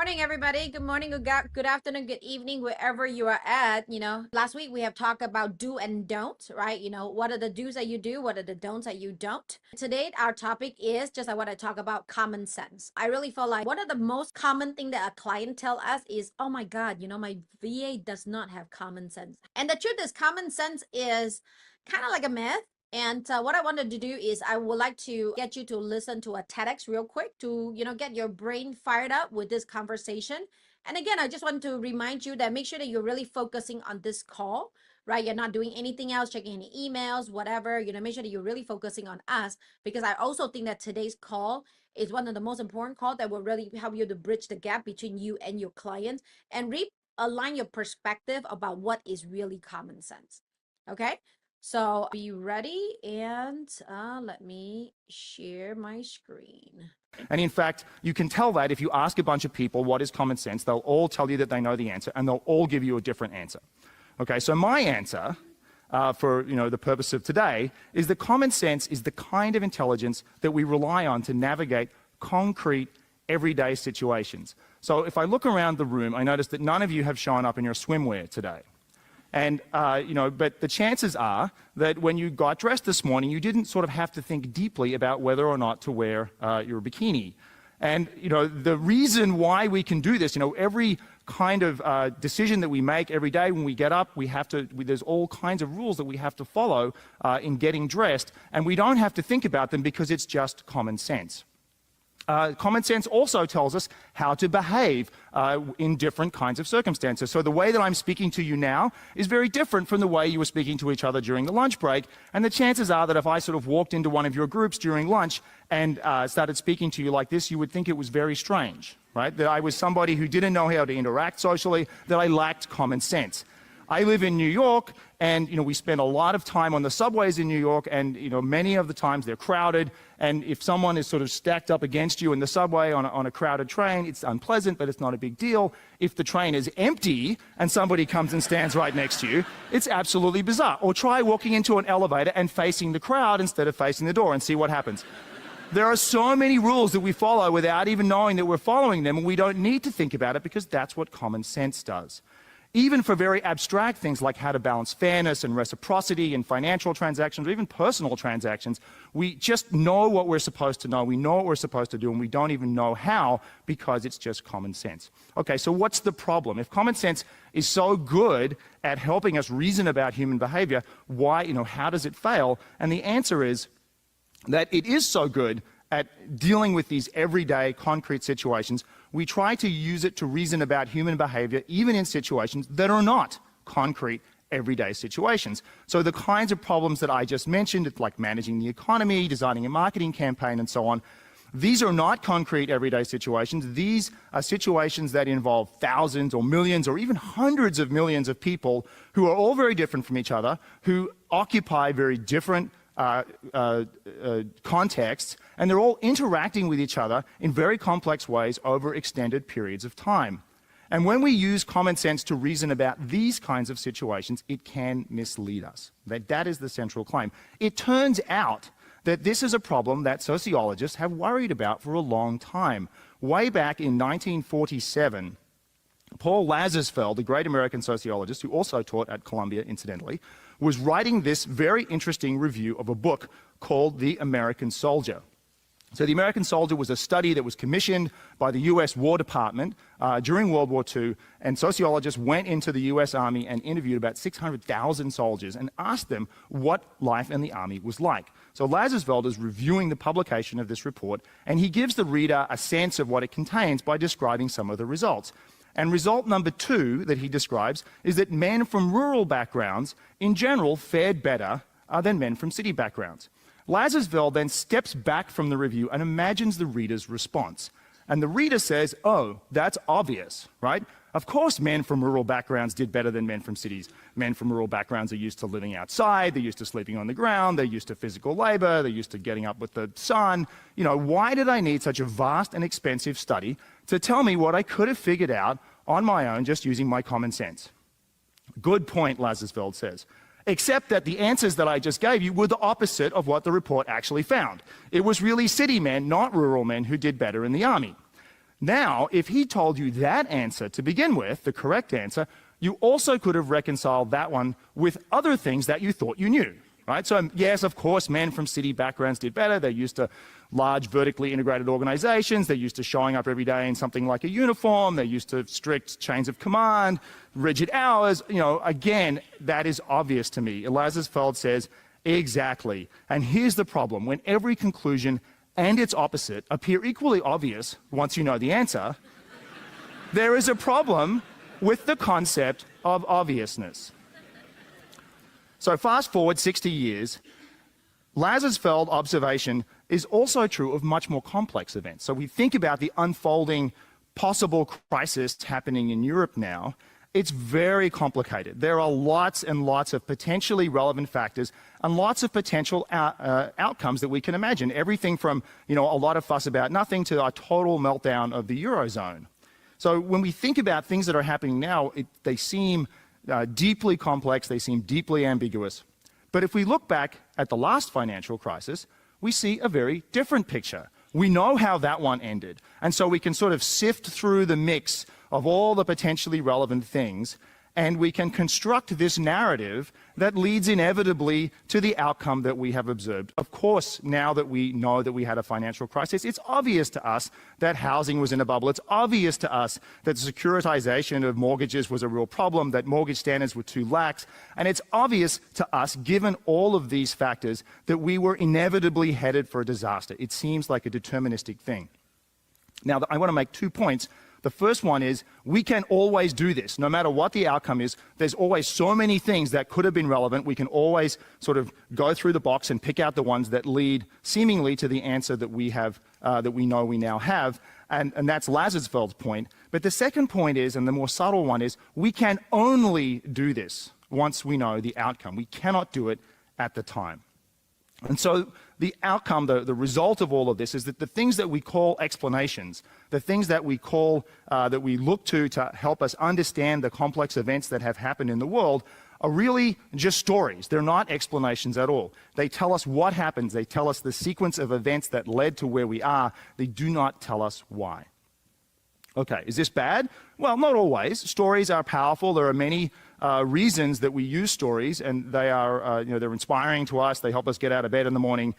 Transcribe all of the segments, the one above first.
Morning, everybody. Good morning, good afternoon, good evening, wherever you are at. Last week we have talked about do and don't, right? What are the do's that you do? What are the don'ts that you don't? Today, our topic is just I want to talk about common sense. I really feel like one of the most common thing that a client tell us is, oh my God, my VA does not have common sense. And the truth is common sense is kind of like a myth. And what I wanted to do is I would like to get you to listen to a TEDx real quick to, get your brain fired up with this conversation. And again, I just want to remind you that make sure that you're really focusing on this call, right? You're not doing anything else, checking any emails, whatever, make sure that you're really focusing on us, because I also think that today's call is one of the most important calls that will really help you to bridge the gap between you and your clients and realign your perspective about what is really common sense. Okay. So be ready and let me share my screen. And in fact, you can tell that if you ask a bunch of people what is common sense, they'll all tell you that they know the answer and they'll all give you a different answer. Okay, so my answer for the purpose of today is that common sense is the kind of intelligence that we rely on to navigate concrete, everyday situations. So if I look around the room, I notice that none of you have shown up in your swimwear today. And, but the chances are that when you got dressed this morning, you didn't sort of have to think deeply about whether or not to wear your bikini. And, the reason why we can do this, every kind of decision that we make every day when we get up, there's all kinds of rules that we have to follow in getting dressed, and we don't have to think about them because it's just common sense. Common sense also tells us how to behave in different kinds of circumstances. So the way that I'm speaking to you now is very different from the way you were speaking to each other during the lunch break. And the chances are that if I sort of walked into one of your groups during lunch and started speaking to you like this, you would think it was very strange, right? That I was somebody who didn't know how to interact socially, that I lacked common sense. I live in New York, and we spend a lot of time on the subways in New York, and many of the times they're crowded, and if someone is sort of stacked up against you in the subway on a crowded train, it's unpleasant, but it's not a big deal. If the train is empty and somebody comes and stands right next to you, it's absolutely bizarre. Or try walking into an elevator and facing the crowd instead of facing the door and see what happens. There are so many rules that we follow without even knowing that we're following them, and we don't need to think about it because that's what common sense does. Even for very abstract things like how to balance fairness and reciprocity in financial transactions or even personal transactions, we just know what we're supposed to know. We know what we're supposed to do, and we don't even know how because it's just common sense. Okay, so what's the problem? If common sense is so good at helping us reason about human behavior, how does it fail? And the answer is that it is so good at dealing with these everyday concrete situations, we try to use it to reason about human behavior even in situations that are not concrete everyday situations. So the kinds of problems that I just mentioned, it's like managing the economy, designing a marketing campaign, and so on, these are not concrete everyday situations. These are situations that involve thousands or millions or even hundreds of millions of people who are all very different from each other, who occupy very different contexts, and they're all interacting with each other in very complex ways over extended periods of time. And when we use common sense to reason about these kinds of situations, it can mislead us. That is the central claim. It turns out that this is a problem that sociologists have worried about for a long time. Way back in 1947, Paul Lazarsfeld, the great American sociologist who also taught at Columbia, incidentally, was writing this very interesting review of a book called The American Soldier. So The American Soldier was a study that was commissioned by the US War Department during World War II, and sociologists went into the US Army and interviewed about 600,000 soldiers and asked them what life in the Army was like. So Lazarsfeld is reviewing the publication of this report, and he gives the reader a sense of what it contains by describing some of the results. And result number 2 that he describes is that men from rural backgrounds, in general, fared better than men from city backgrounds. Lazarsfeld then steps back from the review and imagines the reader's response. And the reader says, oh, that's obvious, right? Of course men from rural backgrounds did better than men from cities. Men from rural backgrounds are used to living outside, they're used to sleeping on the ground, they're used to physical labor, they're used to getting up with the sun. Why did I need such a vast and expensive study to tell me what I could have figured out on my own just using my common sense? Good point, Lazarsfeld says. Except that the answers that I just gave you were the opposite of what the report actually found. It was really city men, not rural men, who did better in the Army. Now, if he told you that answer to begin with, the correct answer, you also could have reconciled that one with other things that you thought you knew, right? So yes, of course, men from city backgrounds did better. They're used to large vertically integrated organizations. They're used to showing up every day in something like a uniform. They're used to strict chains of command, rigid hours. Again, that is obvious to me. Lazarsfeld says, exactly. And here's the problem. When every conclusion and its opposite appear equally obvious once you know the answer, there is a problem with the concept of obviousness. So fast forward 60 years, Lazarsfeld observation is also true of much more complex events. So we think about the unfolding possible crisis happening in Europe now. It's very complicated. There are lots and lots of potentially relevant factors and lots of potential outcomes that we can imagine. Everything from, a lot of fuss about nothing to a total meltdown of the Eurozone. So when we think about things that are happening now, they seem deeply complex, they seem deeply ambiguous. But if we look back at the last financial crisis, we see a very different picture. We know how that one ended. And so we can sort of sift through the mix of all the potentially relevant things, and we can construct this narrative that leads inevitably to the outcome that we have observed. Of course, now that we know that we had a financial crisis, it's obvious to us that housing was in a bubble. It's obvious to us that securitization of mortgages was a real problem, that mortgage standards were too lax. And it's obvious to us, given all of these factors, that we were inevitably headed for a disaster. It seems like a deterministic thing. Now, I want to make 2 points. The first one is we can always do this. No matter what the outcome is, there's always so many things that could have been relevant. We can always sort of go through the box and pick out the ones that lead seemingly to the answer that we have, that we know we now have. And that's Lazarsfeld's point. But the second point is, and the more subtle one is, we can only do this once we know the outcome. We cannot do it at the time. And so the outcome, the result of all of this is that the things that we call explanations, the things that we call, that we look to help us understand the complex events that have happened in the world are really just stories. They're not explanations at all. They tell us what happens. They tell us the sequence of events that led to where we are. They do not tell us why. Okay, is this bad? Well, not always. Stories are powerful. There are many reasons that we use stories, and they are, they're inspiring to us. They help us get out of bed in the morning.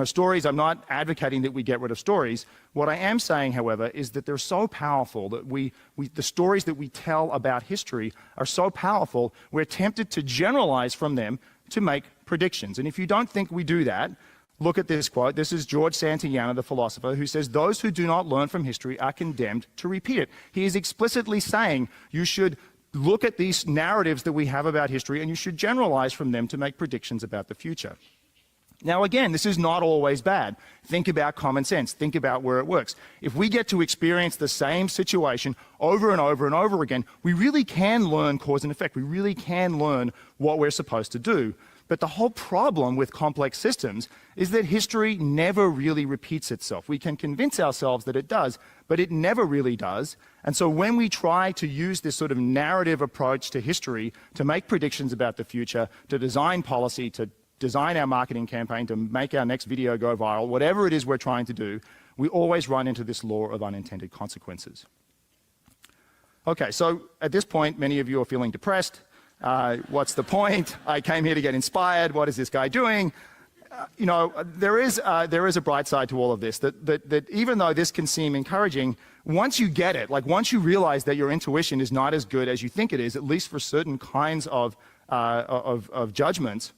Stories, I'm not advocating that we get rid of stories. What I am saying, however, is that they're so powerful that the stories that we tell about history are so powerful, we're tempted to generalize from them to make predictions. And if you don't think we do that, look at this quote. This is George Santayana, the philosopher, who says, "Those who do not learn from history are condemned to repeat it." He is explicitly saying you should look at these narratives that we have about history and you should generalize from them to make predictions about the future. Now, again, this is not always bad. Think about common sense. Think about where it works. If we get to experience the same situation over and over and over again, we really can learn cause and effect. We really can learn what we're supposed to do. But the whole problem with complex systems is that history never really repeats itself. We can convince ourselves that it does, but it never really does. And so when we try to use this sort of narrative approach to history to make predictions about the future, to design policy, to design our marketing campaign, to make our next video go viral, whatever it is we're trying to do, we always run into this law of unintended consequences. Okay, so at this point, many of you are feeling depressed. What's the point? I came here to get inspired. What is this guy doing? There is a bright side to all of this, that even though this can seem encouraging, once you get it, like once you realize that your intuition is not as good as you think it is, at least for certain kinds of judgments,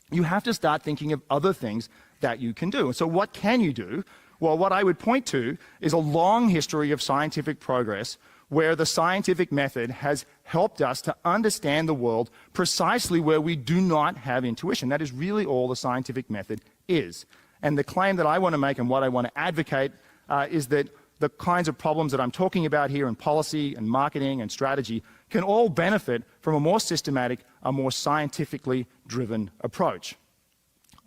you have to start thinking of other things that you can do. So what can you do? Well, what I would point to is a long history of scientific progress where the scientific method has helped us to understand the world precisely where we do not have intuition. That is really all the scientific method is. And the claim that I want to make and what I want to advocate is that the kinds of problems that I'm talking about here in policy and marketing and strategy can all benefit from a more systematic, a more scientifically driven approach.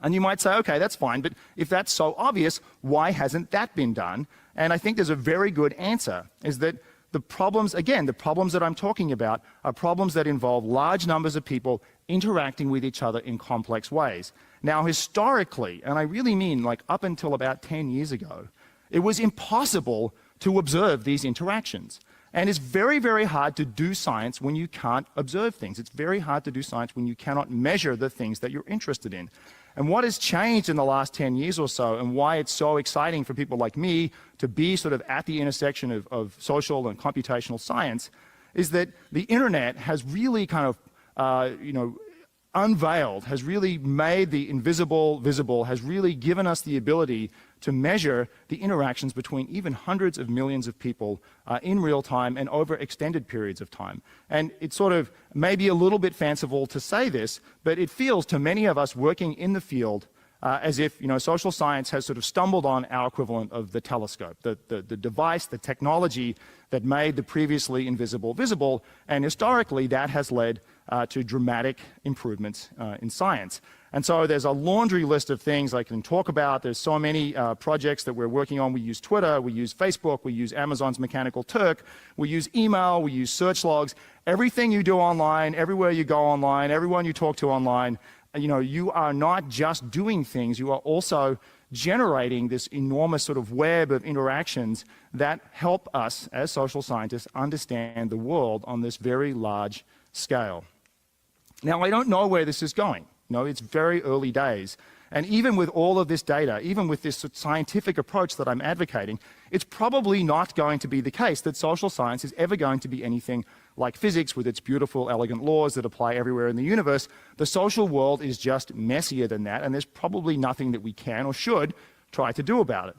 And you might say, okay, that's fine, but if that's so obvious, why hasn't that been done? And I think there's a very good answer, is that the problems, again, the problems that I'm talking about are problems that involve large numbers of people interacting with each other in complex ways. Now, historically, and I really mean like up until about 10 years ago, it was impossible to observe these interactions. And it's very, very hard to do science when you can't observe things. It's very hard to do science when you cannot measure the things that you're interested in. And what has changed in the last 10 years or so, and why it's so exciting for people like me to be sort of at the intersection of social and computational science, is that the internet has really kind of, unveiled, has really made the invisible visible, has really given us the ability to measure the interactions between even hundreds of millions of people in real time and over extended periods of time. And it's sort of maybe a little bit fanciful to say this, but it feels to many of us working in the field as if social science has sort of stumbled on our equivalent of the telescope, the device, the technology that made the previously invisible visible, and historically that has led to dramatic improvements in science. And so there's a laundry list of things I can talk about. There's so many projects that we're working on. We use Twitter, we use Facebook, we use Amazon's Mechanical Turk, we use email, we use search logs. Everything you do online, everywhere you go online, everyone you talk to online, you are not just doing things, you are also generating this enormous sort of web of interactions that help us as social scientists understand the world on this very large scale. Now, I don't know where this is going. It's very early days. And even with all of this data, even with this scientific approach that I'm advocating, it's probably not going to be the case that social science is ever going to be anything like physics with its beautiful, elegant laws that apply everywhere in the universe. The social world is just messier than that, and there's probably nothing that we can or should try to do about it.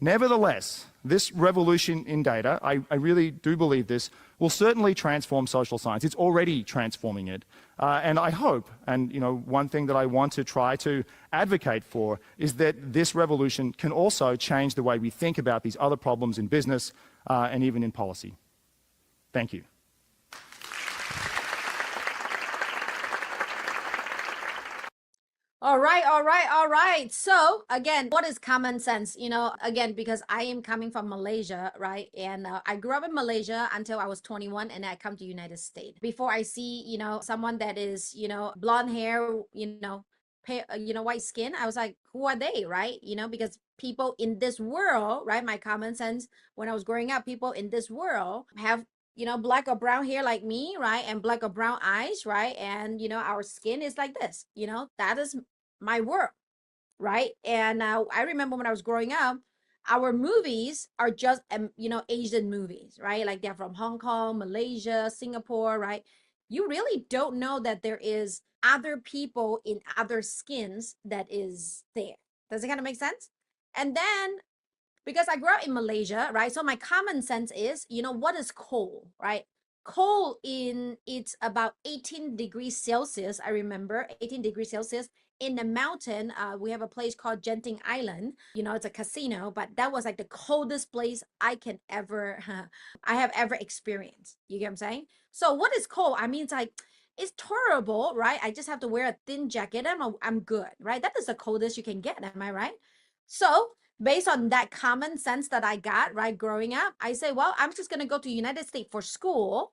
Nevertheless, this revolution in data, I really do believe this, will certainly transform social science. It's already transforming it. And I hope, and one thing that I want to try to advocate for is that this revolution can also change the way we think about these other problems in business and even in policy. Thank you. All right, all right, all right. So again, what is common sense? Again, because I am coming from Malaysia, right? And I grew up in Malaysia until I was 21, and I come to United States. Before I see, someone that is, blonde hair, white skin, I was like, who are they, right? Because people in this world, right? My common sense when I was growing up, people in this world have black or brown hair like me, right? And black or brown eyes, right? And, our skin is like this, that is my world, right? And I remember when I was growing up, our movies are just, Asian movies, right? Like they're from Hong Kong, Malaysia, Singapore, right? You really don't know that there is other people in other skins that is there. Does it kind of make sense? And then because I grew up in Malaysia, right? So my common sense is, what is cold, right? Cold it's about 18 degrees Celsius. I remember 18 degrees Celsius in the mountain. We have a place called Genting Island. It's a casino, but that was like the coldest place I have ever experienced. You get what I'm saying? So what is cold? I mean, it's tolerable, right? I just have to wear a thin jacket and I'm good, right? That is the coldest you can get. Am I right? So based on that common sense that I got, right, growing up, I say, well, I'm just going to go to United States for school,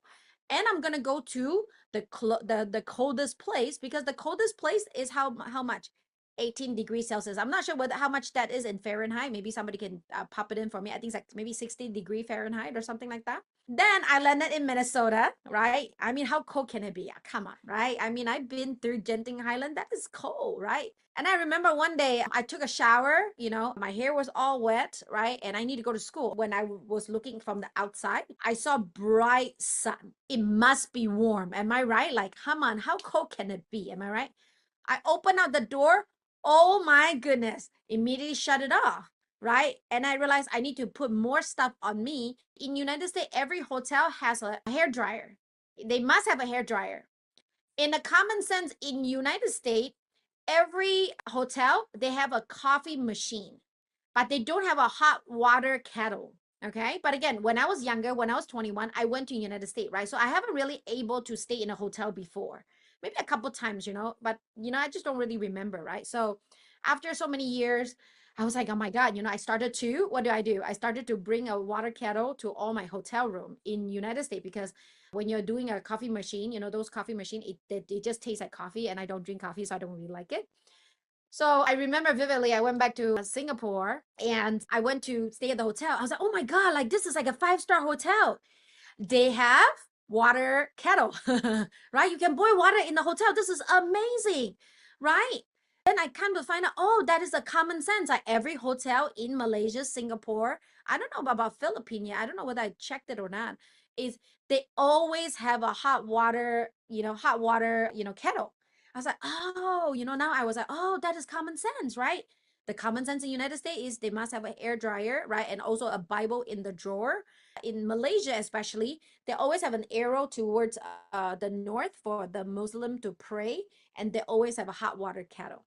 and I'm going to go to the coldest place, because the coldest place is how much? 18 degrees Celsius. I'm not sure how much that is in Fahrenheit. Maybe somebody can pop it in for me. I think it's like maybe 60-degree Fahrenheit or something like that. Then I landed in Minnesota, right? I mean, how cold can it be? Come on, right? I mean, I've been through Genting Highland. That is cold, right? And I remember one day I took a shower, my hair was all wet, right? And I need to go to school. When I was looking from the outside, I saw bright sun. It must be warm. Am I right? Like, come on, how cold can it be? Am I right? I open out the door. Oh my goodness. Immediately shut it off, right? And I realized I need to put more stuff on me. In United States, every hotel has a hair dryer. They must have a hair dryer. In a common sense, in United States, every hotel, they have a coffee machine, but they don't have a hot water kettle. Okay. But again, when I was younger, when I was 21, I went to United States, right? So I haven't really able to stay in a hotel before. Maybe a couple times, but I just don't really remember, right? So after so many years, I was like, oh my God, I started to, what do? I started to bring a water kettle to all my hotel room in United States, because when you're doing a coffee machine, those coffee machine, it just tastes like coffee, and I don't drink coffee, so I don't really like it. So I remember vividly, I went back to Singapore and I went to stay at the hotel. I was like, oh my God, like this is like a five-star hotel. They have water kettle, right? You can boil water in the hotel. This is amazing, right? Then I come to find out, oh, that is a common sense. Like every hotel in Malaysia, Singapore, I don't know about Philippines yet. I don't know whether I checked it or not. Is they always have a hot water, kettle. I was like, oh, now I was like, oh, that is common sense, right? The common sense in the United States is they must have an air dryer, right? And also a Bible in the drawer. In Malaysia, especially, they always have an arrow towards the north for the Muslim to pray, and they always have a hot water kettle.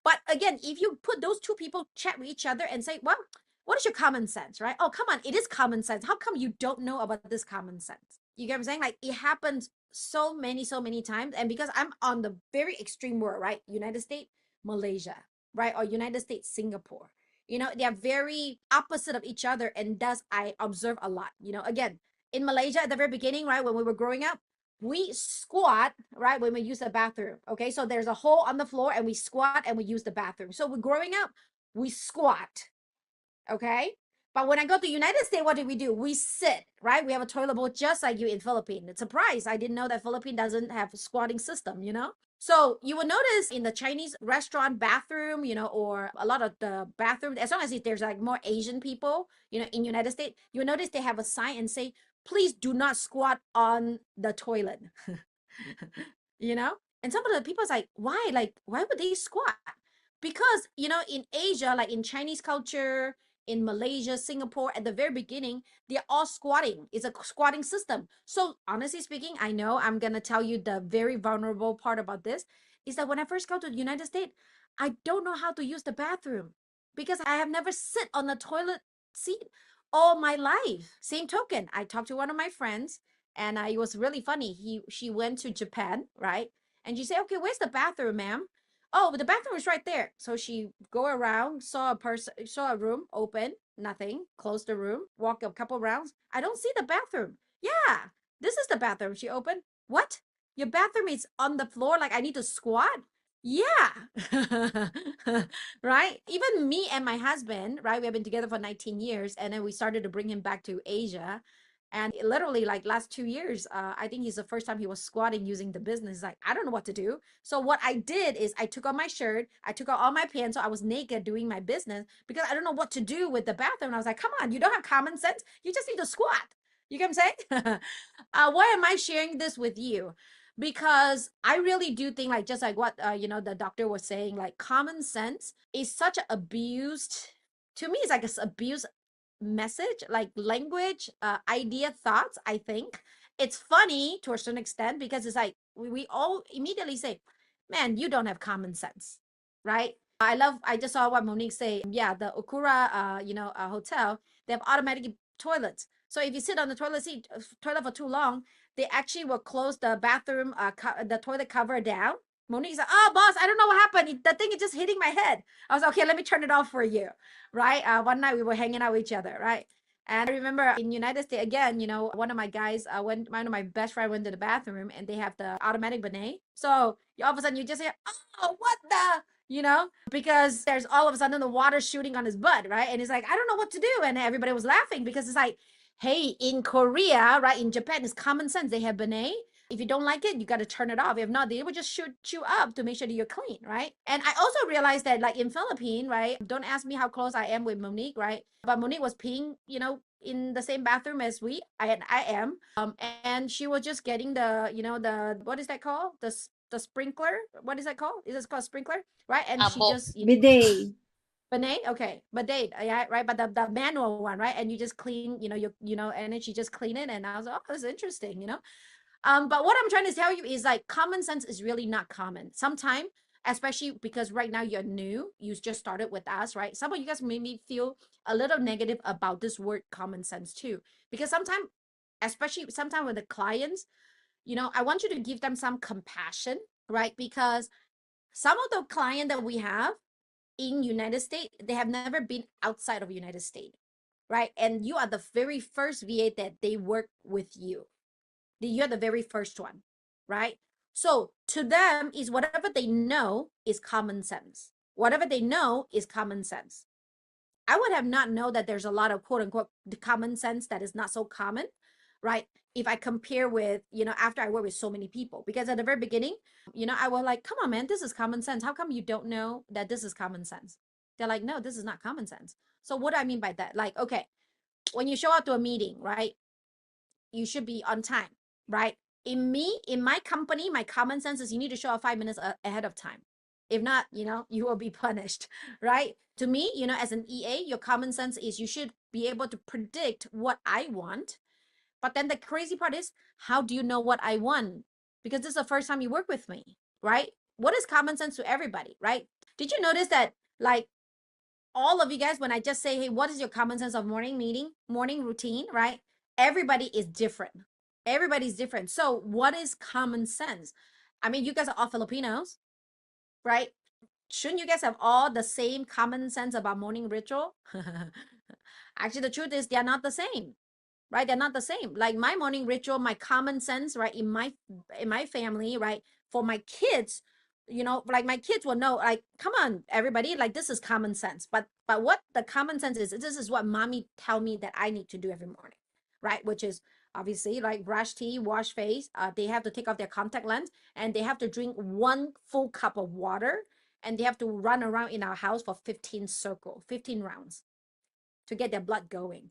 But again, if you put those two people chat with each other and say, well, what is your common sense, right? Oh, come on, it is common sense. How come you don't know about this common sense? You get what I'm saying? Like it happens so many times. And because I'm on the very extreme world, right? United States, Malaysia, right? Or United States, Singapore. They are very opposite of each other. And thus I observe a lot. Again, in Malaysia at the very beginning, right? When we were growing up, we squat, right, when we use the bathroom. Okay, so there's a hole on the floor and we squat and we use the bathroom. So we're growing up, we squat. Okay, but when I go to United States, what do? We sit, right? We have a toilet bowl just like you in Philippines. It's a surprise. I didn't know that Philippines doesn't have a squatting system. So you will notice in the Chinese restaurant bathroom, or a lot of the bathroom, as long as there's like more Asian people, in United States, you will notice they have a sign and say, please do not squat on the toilet. you know? And some of the people's like, why? Like, why would they squat? Because, in Asia, like in Chinese culture, in Malaysia, Singapore, at the very beginning, they're all squatting. It's a squatting system. So honestly speaking, I know I'm gonna tell you the very vulnerable part about this is that when I first go to the United States, I don't know how to use the bathroom because I have never sit on the toilet seat all my life. Same token, I talked to one of my friends and it was really funny. She went to Japan, right? And she said, okay, where's the bathroom, ma'am? Oh, but the bathroom is right there. So she go around, saw a room open, nothing, closed the room, walk a couple rounds. I don't see the bathroom. Yeah, this is the bathroom. She opened. What? Your bathroom is on the floor, like I need to squat? Yeah. Right? Even me and my husband, right? We have been together for 19 years and then we started to bring him back to Asia. And literally, like last 2 years, I think he's the first time he was squatting using the business. Like, I don't know what to do. So what I did is I took off my shirt, I took out all my pants, so I was naked doing my business because I don't know what to do with the bathroom. And I was like, come on, you don't have common sense. You just need to squat. You get what I'm saying? Why am I sharing this with you? Because I really do think, like, just like what the doctor was saying, like common sense is such an abused. To me, it's like a abused message, like language, idea, thoughts. I think it's funny to a certain extent because it's like we all immediately say, man, you don't have common sense, right? I just saw what Monique say. Yeah, the Okura hotel, they have automatic toilets. So if you sit on the toilet for too long, they actually will close the bathroom the toilet cover down. Monique said, oh boss, I don't know what happened, the thing is just hitting my head. I was like, okay, let me turn it off for you, right? One night we were hanging out with each other, right? And I remember in United States again, one of my guys one of my best friend went to the bathroom and they have the automatic bidet. So all of a sudden you just hear, oh, what the, because there's all of a sudden the water shooting on his butt, right? And he's like, I don't know what to do. And everybody was laughing because it's like, hey, in Korea, right? In Japan, it's common sense. They have bidet. If you don't like it, you got to turn it off. If not, they will just shoot you up to make sure that you're clean, right? And I also realized that, like in Philippines, right? Don't ask me how close I am with Monique, right? But Monique was peeing, in the same bathroom as I am. And she was just getting the what is that called? The sprinkler. What is that called? Is it called sprinkler? Right? And she Abo. just Bidet. Banate, okay, Banate, yeah, right, but the manual one, right? And you just clean, and then she just clean it, and I was like, oh, that's interesting. But what I'm trying to tell you is like common sense is really not common. Sometimes, especially because right now you're new, you just started with us, right? Some of you guys made me feel a little negative about this word common sense too, because sometimes, especially sometimes with the clients, I want you to give them some compassion, right? Because some of the client that we have in United States, they have never been outside of United States, right? And you are the very first VA that they work with you. You're the very first one, right? So to them is whatever they know is common sense. Whatever they know is common sense. I would have not known that there's a lot of quote unquote common sense that is not so common, right? If I compare with, after I work with so many people, because at the very beginning, I was like, come on, man, this is common sense. How come you don't know that this is common sense? They're like, no, this is not common sense. So what do I mean by that? Like, okay, when you show up to a meeting, right? You should be on time, right? In my company, my common sense is you need to show up 5 minutes ahead of time. If not, you will be punished, right? To me, as an EA, your common sense is you should be able to predict what I want. But then the crazy part is, how do you know what I want? Because this is the first time you work with me, right? What is common sense to everybody, right? Did you notice that, like, all of you guys, when I just say, hey, what is your common sense of morning routine, right? Everybody is different. Everybody's different. So what is common sense? I mean, you guys are all Filipinos, right? Shouldn't you guys have all the same common sense about morning ritual? Actually, the truth is they're not the same, right? They're not the same. Like my morning ritual, my common sense, right? In my family, right? For my kids, like my kids will know, like, come on, everybody, like this is common sense. But what the common sense is, this is what mommy tell me that I need to do every morning, right? Which is obviously like brush teeth, wash face. They have to take off their contact lens and they have to drink 1 full cup of water and they have to run around in our house for 15 rounds to get their blood going.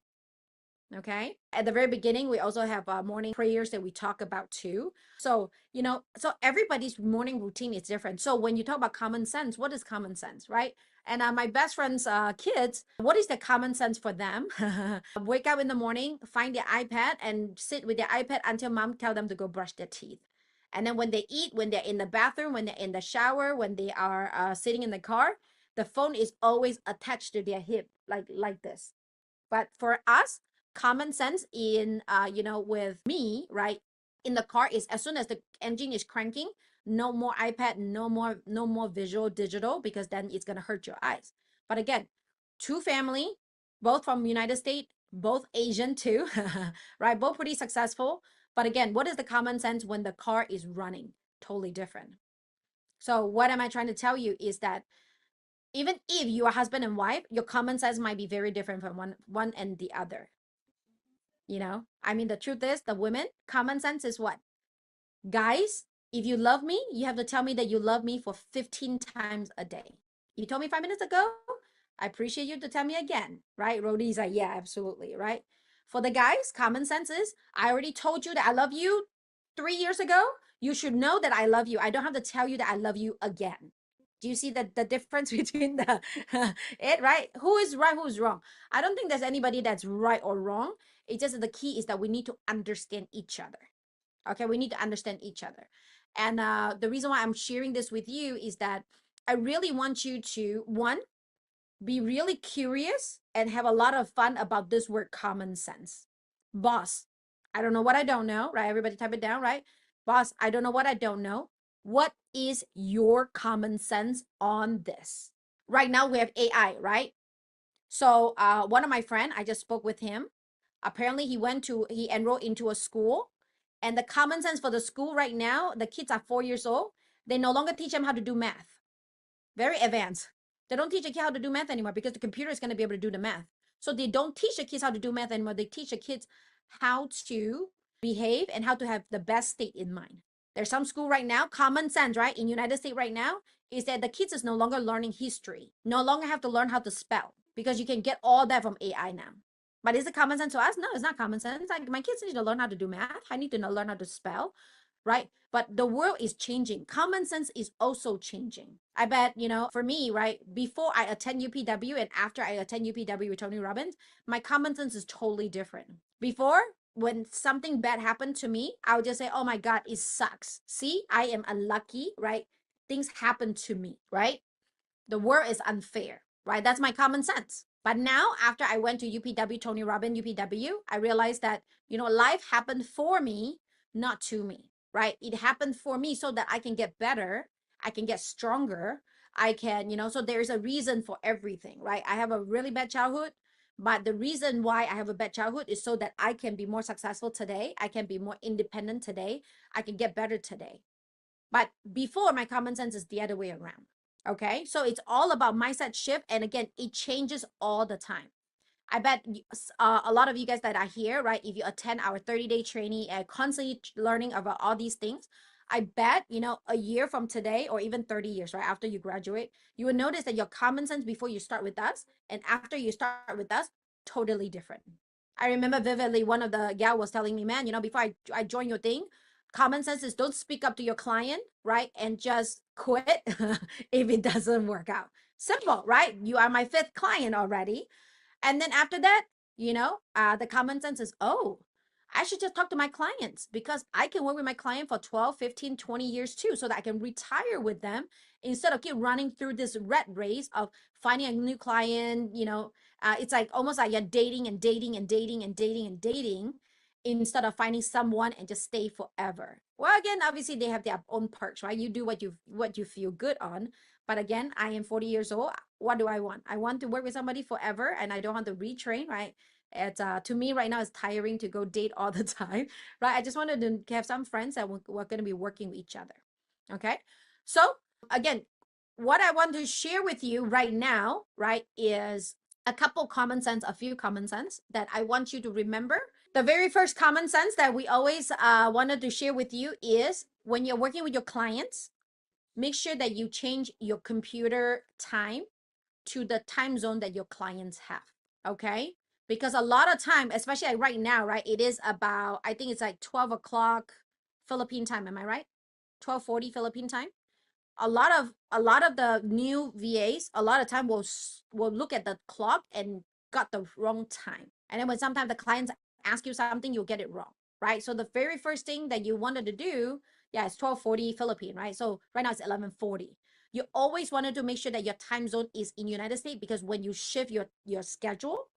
Okay, at the very beginning we also have morning prayers that we talk about too. So so everybody's morning routine is different. So when you talk about common sense, what is common sense, right? And my best friend's kids, what is the common sense for them? Wake up in the morning, find their iPad and sit with their iPad until mom tell them to go brush their teeth. And then when they eat, when they're in the bathroom, when they're in the shower, when they are sitting in the car, the phone is always attached to their hip, like this. But for us, common sense in with me, right, in the car is as soon as the engine is cranking, no more iPad, no more visual digital, because then it's going to hurt your eyes. But again, two family, both from United States, both Asian too, right, both pretty successful. But again, what is the common sense when the car is running? Totally different. So what am I trying to tell you is that even if you are husband and wife, your common sense might be very different from one and the other. I mean, the truth is, the women common sense is what? Guys, if you love me, you have to tell me that you love me for 15 times a day. You told me 5 minutes ago, I appreciate you to tell me again, right? Rodi's like, yeah, absolutely, right? For the guys, common sense is, I already told you that I love you 3 years ago. You should know that I love you. I don't have to tell you that I love you again. Do you see the difference between the it, right? Who is right, who is wrong? I don't think there's anybody that's right or wrong. It's just the key is that we need to understand each other. Okay, we need to understand each other. And the reason why I'm sharing this with you is that I really want you to, one, be really curious and have a lot of fun about this word common sense. Boss, I don't know what I don't know, right? Everybody type it down, right? Boss, I don't know what I don't know. What is your common sense on this? Right now we have AI, right? So one of my friend, I just spoke with him. Apparently he enrolled into a school, and the common sense for the school right now, the kids are 4 years old. They no longer teach them how to do math. Very advanced. They don't teach a kid how to do math anymore because the computer is going to be able to do the math. So they don't teach the kids how to do math anymore. They teach the kids how to behave and how to have the best state in mind. There's some school right now, common sense, right? In United States right now, is that the kids is no longer learning history, no longer have to learn how to spell because you can get all that from AI now. But is it common sense to us? No, it's not common sense. Like my kids need to learn how to do math. I need to learn how to spell, right? But the world is changing. Common sense is also changing. I bet, for me, right, before I attend UPW and after I attend UPW with Tony Robbins, my common sense is totally different. Before, when something bad happened to me, I would just say, oh my God, it sucks. See, I am unlucky, right? Things happen to me, right? The world is unfair, right? That's my common sense. But now, after I went to UPW, Tony Robbins, UPW, I realized that, life happened for me, not to me, right? It happened for me so that I can get better, I can get stronger, I can, so there's a reason for everything, right? I have a really bad childhood, but the reason why I have a bad childhood is so that I can be more successful today, I can be more independent today, I can get better today. But before, my common sense is the other way around. Okay. So it's all about mindset shift. And again, it changes all the time. I bet a lot of you guys that are here, right? If you attend our 30-day training and constantly learning about all these things, I bet, a year from today or even 30 years, right? After you graduate, you will notice that your common sense before you start with us and after you start with us, totally different. I remember vividly one of the gal was telling me, man, before I join your thing, common sense is don't speak up to your client, right? And just quit if it doesn't work out. Simple, right? You are my fifth client already. And then after that, the common sense is, oh, I should just talk to my clients because I can work with my client for 12, 15, 20 years too, so that I can retire with them instead of keep running through this rat race of finding a new client. It's like almost like you're dating and dating and dating and dating and dating instead of finding someone and just stay forever. Well, again, obviously they have their own perks, right? You do what you feel good on. But again, I am 40 years old. What do I want? I want to work with somebody forever and I don't want to retrain, right? It's to me right now it's tiring to go date all the time, right? I just wanted to have some friends that we're going to be working with each other. Okay. So again, what I want to share with you right now, right, is a few common sense that I want you to remember. The very first common sense that we always wanted to share with you is when you're working with your clients, make sure that you change your computer time to the time zone that your clients have. Okay. Because a lot of time, especially like right now, right, it is about, I think it's like 12 o'clock Philippine time. Am I right? 12:40 Philippine time. A lot of the new VAs, a lot of time will look at the clock and got the wrong time. And then when sometimes the clients ask you something, you'll get it wrong, right? So the very first thing that you wanted to do, yeah, it's 12:40 Philippine, right? So right now it's 11:40. You always wanted to make sure that your time zone is in United States because when you shift your schedule,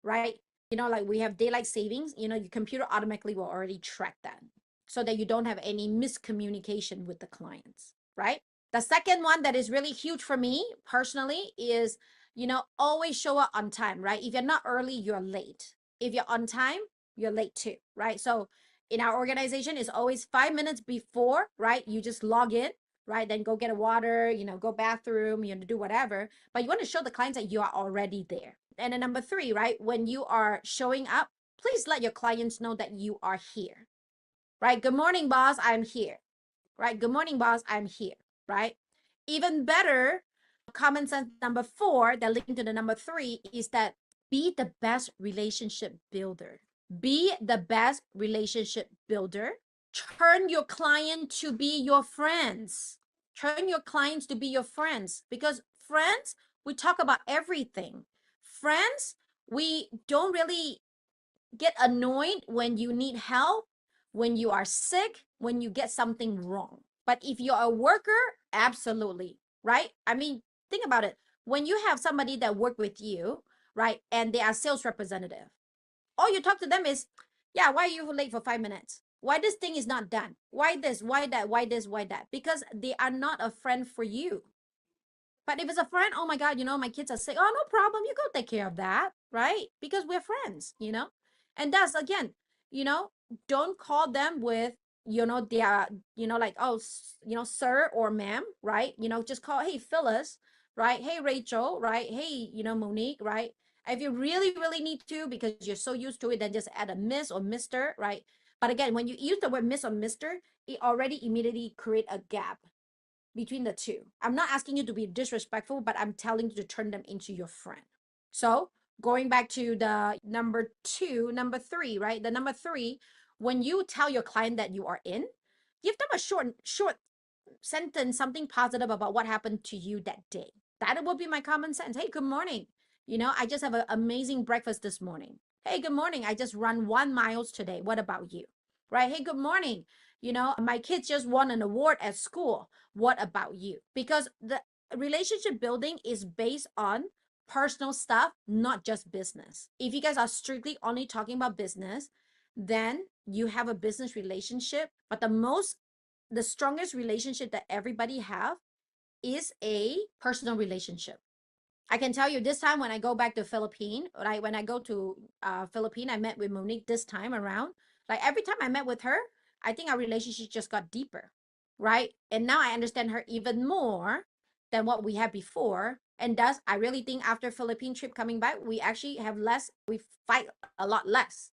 right? Like we have daylight savings, your computer automatically will already track that so that you don't have any miscommunication with the clients, right? The second one that is really huge for me personally is, always show up on time, right? If you're not early, you're late. If you're on time, you're late too, right? So in our organization, it's always 5 minutes before, right? You just log in, right? Then go get a water, go bathroom, do whatever. But you want to show the clients that you are already there. And then number three, right? When you are showing up, please let your clients know that you are here, right? Good morning, boss. I'm here, right? Good morning, boss. I'm here, right? Even better, common sense number four, that linked to the number three, is that be the best relationship builder. Be the best relationship builder. Turn your client to be your friends. Turn your clients to be your friends because friends, we talk about everything. Friends, we don't really get annoyed when you need help, when you are sick, when you get something wrong. But if you're a worker, absolutely, right? I mean, think about it. When you have somebody that work with you, right, and they are sales representative, all you talk to them is, yeah, why are you late for 5 minutes? Why this thing is not done? Why this? Why that? Why this? Why that? Because they are not a friend for you. But if it's a friend, oh my God, my kids are sick. Oh, no problem. You go take care of that, right? Because we're friends. And that's again, you know, don't call them with, their, like, oh, sir or ma'am, right? Just call, hey, Phyllis, right? Hey, Rachel, right? Hey, Monique, right? If you really, really need to, because you're so used to it, then just add a miss or mister, right? But again, when you use the word miss or mister, it already immediately create a gap between the two. I'm not asking you to be disrespectful, but I'm telling you to turn them into your friend. So going back to the number three, right? The number three, when you tell your client that you are in, give them a short sentence, something positive about what happened to you that day. That would be my common sense. Hey, good morning. I just have an amazing breakfast this morning. Hey, good morning. I just run 1 mile today. What about you? Right? Hey, good morning. My kids just won an award at school. What about you? Because the relationship building is based on personal stuff, not just business. If you guys are strictly only talking about business, then you have a business relationship. But the strongest relationship that everybody have is a personal relationship. I can tell you this time when I go back to Philippine, right? When I go to Philippine, I met with Monique this time around. Like every time I met with her, I think our relationship just got deeper, right? And now I understand her even more than what we had before. And thus, I really think after Philippine trip coming back, we actually have less, we fight a lot less.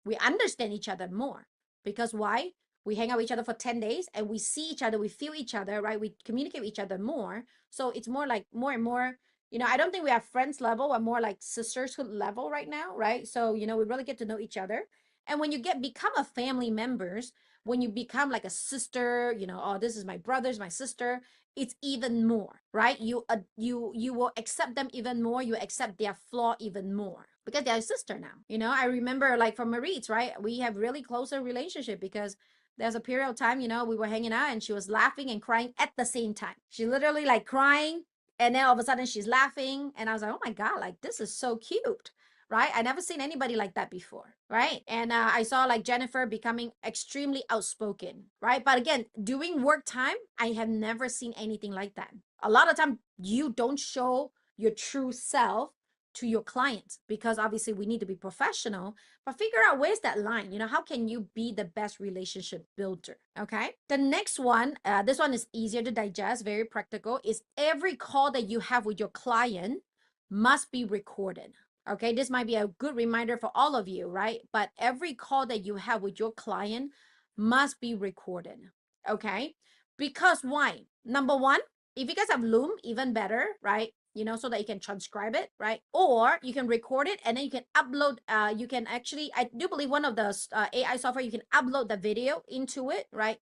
We understand each other more. Because why? We hang out with each other for 10 days and we see each other, we feel each other, right? We communicate with each other more. So it's more like more and more, I don't think we have friends level, we're more like sisterhood level right now, right? So, we really get to know each other. And when you become a family members, when you become like a sister, oh, this is my brother's, my sister, it's even more, right? You will accept them even more. You accept their flaw even more because they're a sister now. I remember like from Maritz, right? We have really closer relationship because there's a period of time, we were hanging out and she was laughing and crying at the same time. She literally like crying and then all of a sudden she's laughing and I was like, oh my God, like this is so cute. Right? I never seen anybody like that before, right? And I saw like Jennifer becoming extremely outspoken, right? But again, during work time, I have never seen anything like that. A lot of time, you don't show your true self to your clients because obviously we need to be professional, but figure out where's that line. How can you be the best relationship builder? Okay. The next one, this one is easier to digest, very practical, is every call that you have with your client must be recorded. Okay, this might be a good reminder for all of you, right? But every call that you have with your client must be recorded. Okay, because why? Number one, if you guys have Loom, even better, right? So that you can transcribe it, right? Or you can record it and then you can upload. You can actually, I do believe one of the AI software, you can upload the video into it, right?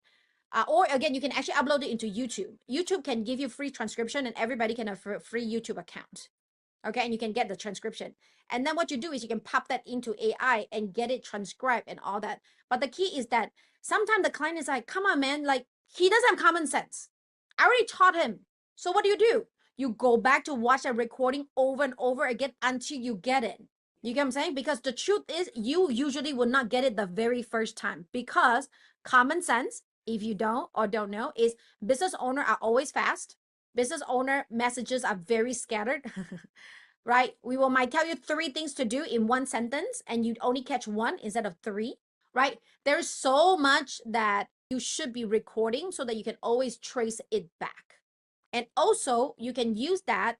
Or again, you can actually upload it into YouTube. YouTube can give you free transcription and everybody can have a free YouTube account. Okay, and you can get the transcription. And then what you do is you can pop that into AI and get it transcribed and all that. But the key is that sometimes the client is like, come on, man, like he doesn't have common sense. I already taught him. So what do? You go back to watch a recording over and over again until you get it. You get what I'm saying? Because the truth is you usually will not get it the very first time because common sense, if you don't or don't know, is business owner are always fast. Business owner messages are very scattered. Right? We might tell you 3 things to do in one sentence and you only catch 1 instead of 3, right? There's so much that you should be recording so that you can always trace it back. And also you can use that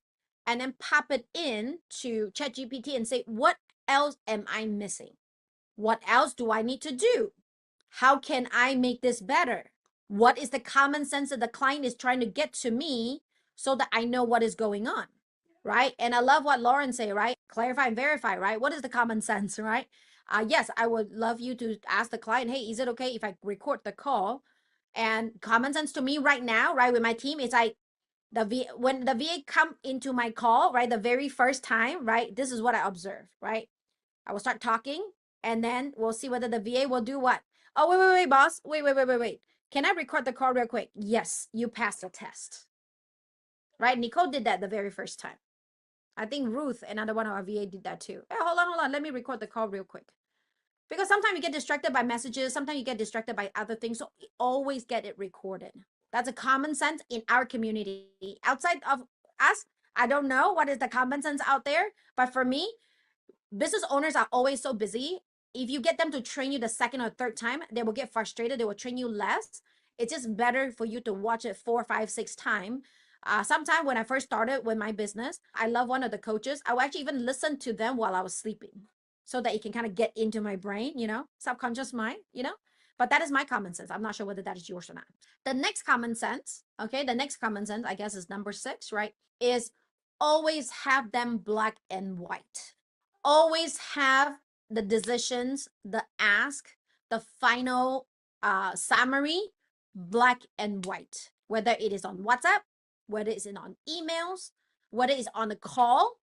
and then pop it in to ChatGPT and say, what else am I missing? What else do I need to do? How can I make this better? What is the common sense that the client is trying to get to me so that I know what is going on? Right? And I love what Lauren say, right? Clarify and verify, right? What is the common sense, right? Yes, I would love you to ask the client, hey, is it okay if I record the call? And common sense to me right now, right, with my team, it's like when the VA come into my call, right, the very first time, right, this is what I observe, right? I will start talking and then we'll see whether the VA will do what. Oh, wait, boss. Wait. Can I record the call real quick? Yes, you passed the test. Right? Nicole did that the very first time. I think Ruth, another one of our VA, did that too. Hey, hold on. Let me record the call real quick. Because sometimes you get distracted by messages. Sometimes you get distracted by other things. So always get it recorded. That's a common sense in our community. Outside of us, I don't know what is the common sense out there. But for me, business owners are always so busy. If you get them to train you the second or third time, they will get frustrated. They will train you less. It's just better for you to watch it 4, 5, 6 times. Sometime when I first started with my business, I love one of the coaches. I would actually even listen to them while I was sleeping so that it can kind of get into my brain, subconscious mind. But that is my common sense. I'm not sure whether that is yours or not. The next common sense, I guess is number 6, right? Is always have them black and white. Always have the decisions, the ask, the final summary, black and white, whether it is on WhatsApp, whether it's on emails, whether it's on a call,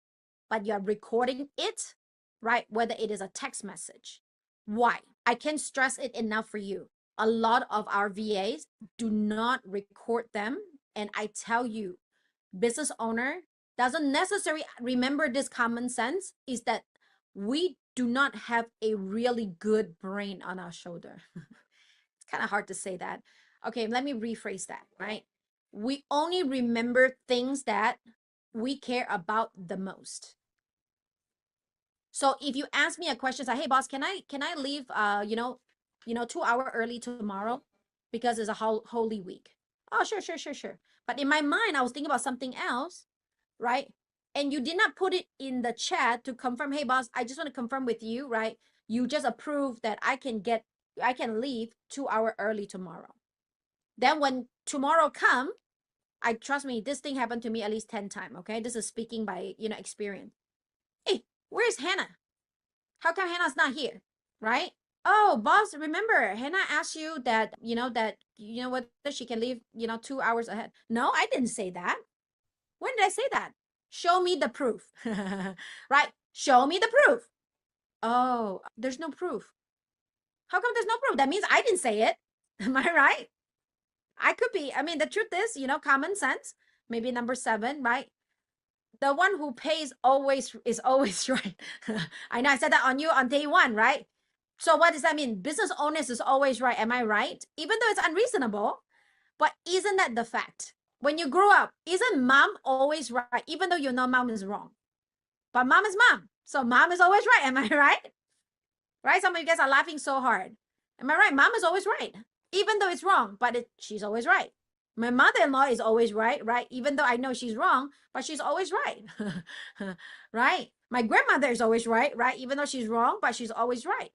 but you're recording it, right? Whether it is a text message. Why? I can't stress it enough for you. A lot of our VAs do not record them. And I tell you, business owner doesn't necessarily remember this common sense is that we do not have a really good brain on our shoulder. It's kind of hard to say that. Okay, let me rephrase that, right? We only remember things that we care about the most. So if you ask me a question, say, hey boss, can I leave 2 hours early tomorrow because it's a holy week? Oh, sure, sure, sure, sure. But in my mind, I was thinking about something else, right? And you did not put it in the chat to confirm, hey boss, I just want to confirm with you, right? You just approved that I can leave 2 hours early tomorrow. Then when tomorrow come, I trust me, this thing happened to me at least 10 times. Okay. This is speaking by experience. Hey, where's Hannah? How come Hannah's not here? Right? Oh, boss, remember, Hannah asked you whether she can leave, 2 hours ahead. No, I didn't say that. When did I say that? Show me the proof. Right? Show me the proof. Oh, there's no proof. How come there's no proof? That means I didn't say it. Am I right? I could be. I mean, the truth is, common sense. Maybe number 7, right? The one who pays always is always right. I know I said that on you on day 1, right? So what does that mean? Business owners is always right. Am I right? Even though it's unreasonable, but isn't that the fact? When you grow up, isn't mom always right? Even though you know mom is wrong, but mom is mom, so mom is always right. Am I right? Right? Some of you guys are laughing so hard. Am I right? Mom is always right, even though it's wrong, but she's always right. My mother-in-law is always right, right? Even though I know she's wrong, but she's always right. Right? My grandmother is always right, right? Even though she's wrong, but she's always right.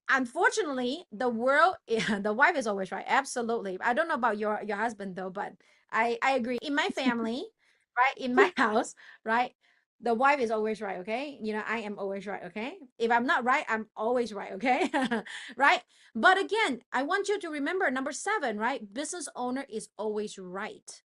Unfortunately, the world, the wife is always right. Absolutely. I don't know about your husband though, but I agree. In my family, right? In my house, right? The wife is always right, okay? I am always right, okay? If I'm not right, I'm always right, okay? Right? But again, I want you to remember number 7, right? Business owner is always right.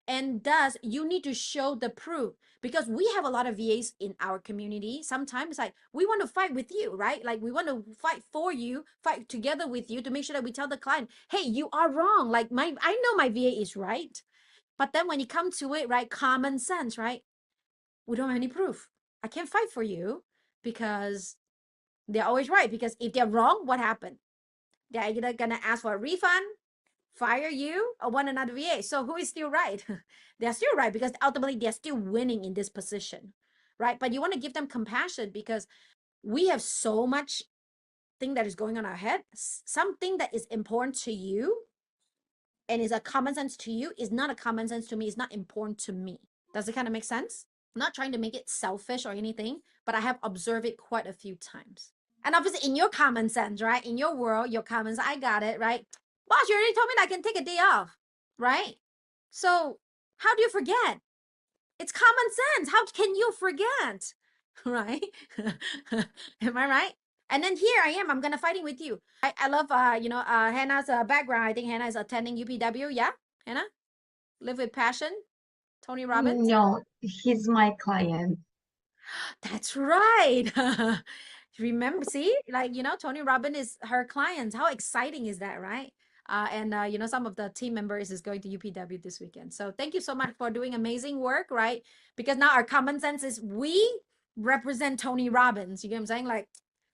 And thus, you need to show the proof because we have a lot of VAs in our community. Sometimes, like, we want to fight with you, right? Like, we want to fight for you, fight together with you to make sure that we tell the client, hey, you are wrong. Like, I know my VA is right. But then when you come to it, right, common sense, right? We don't have any proof. I can't fight for you because they're always right. Because if they're wrong, what happened? They're either going to ask for a refund, fire you, or want another VA. So who is still right? They're still right because ultimately they're still winning in this position, right? But you want to give them compassion because we have so much thing that is going on our head. Something that is important to you and is a common sense to you is not a common sense to me. It's not important to me. Does it kind of make sense? I'm not trying to make it selfish or anything, but I have observed it quite a few times. And obviously, in your common sense, right? In your world, your common sense, I got it, right? Boss, you already told me that I can take a day off, right? So, how do you forget? It's common sense. How can you forget? Right? Am I right? And then here I am. I'm gonna fighting with you. I love Hannah's background. I think Hannah is attending UPW. Yeah, Hannah, live with passion. Tony Robbins. No, he's my client. That's right. Remember, see, like, Tony Robbins is her clients. How exciting is that, right? And some of the team members is going to UPW this weekend. So thank you so much for doing amazing work, right? Because now our common sense is we represent Tony Robbins. You get what I'm saying? Like,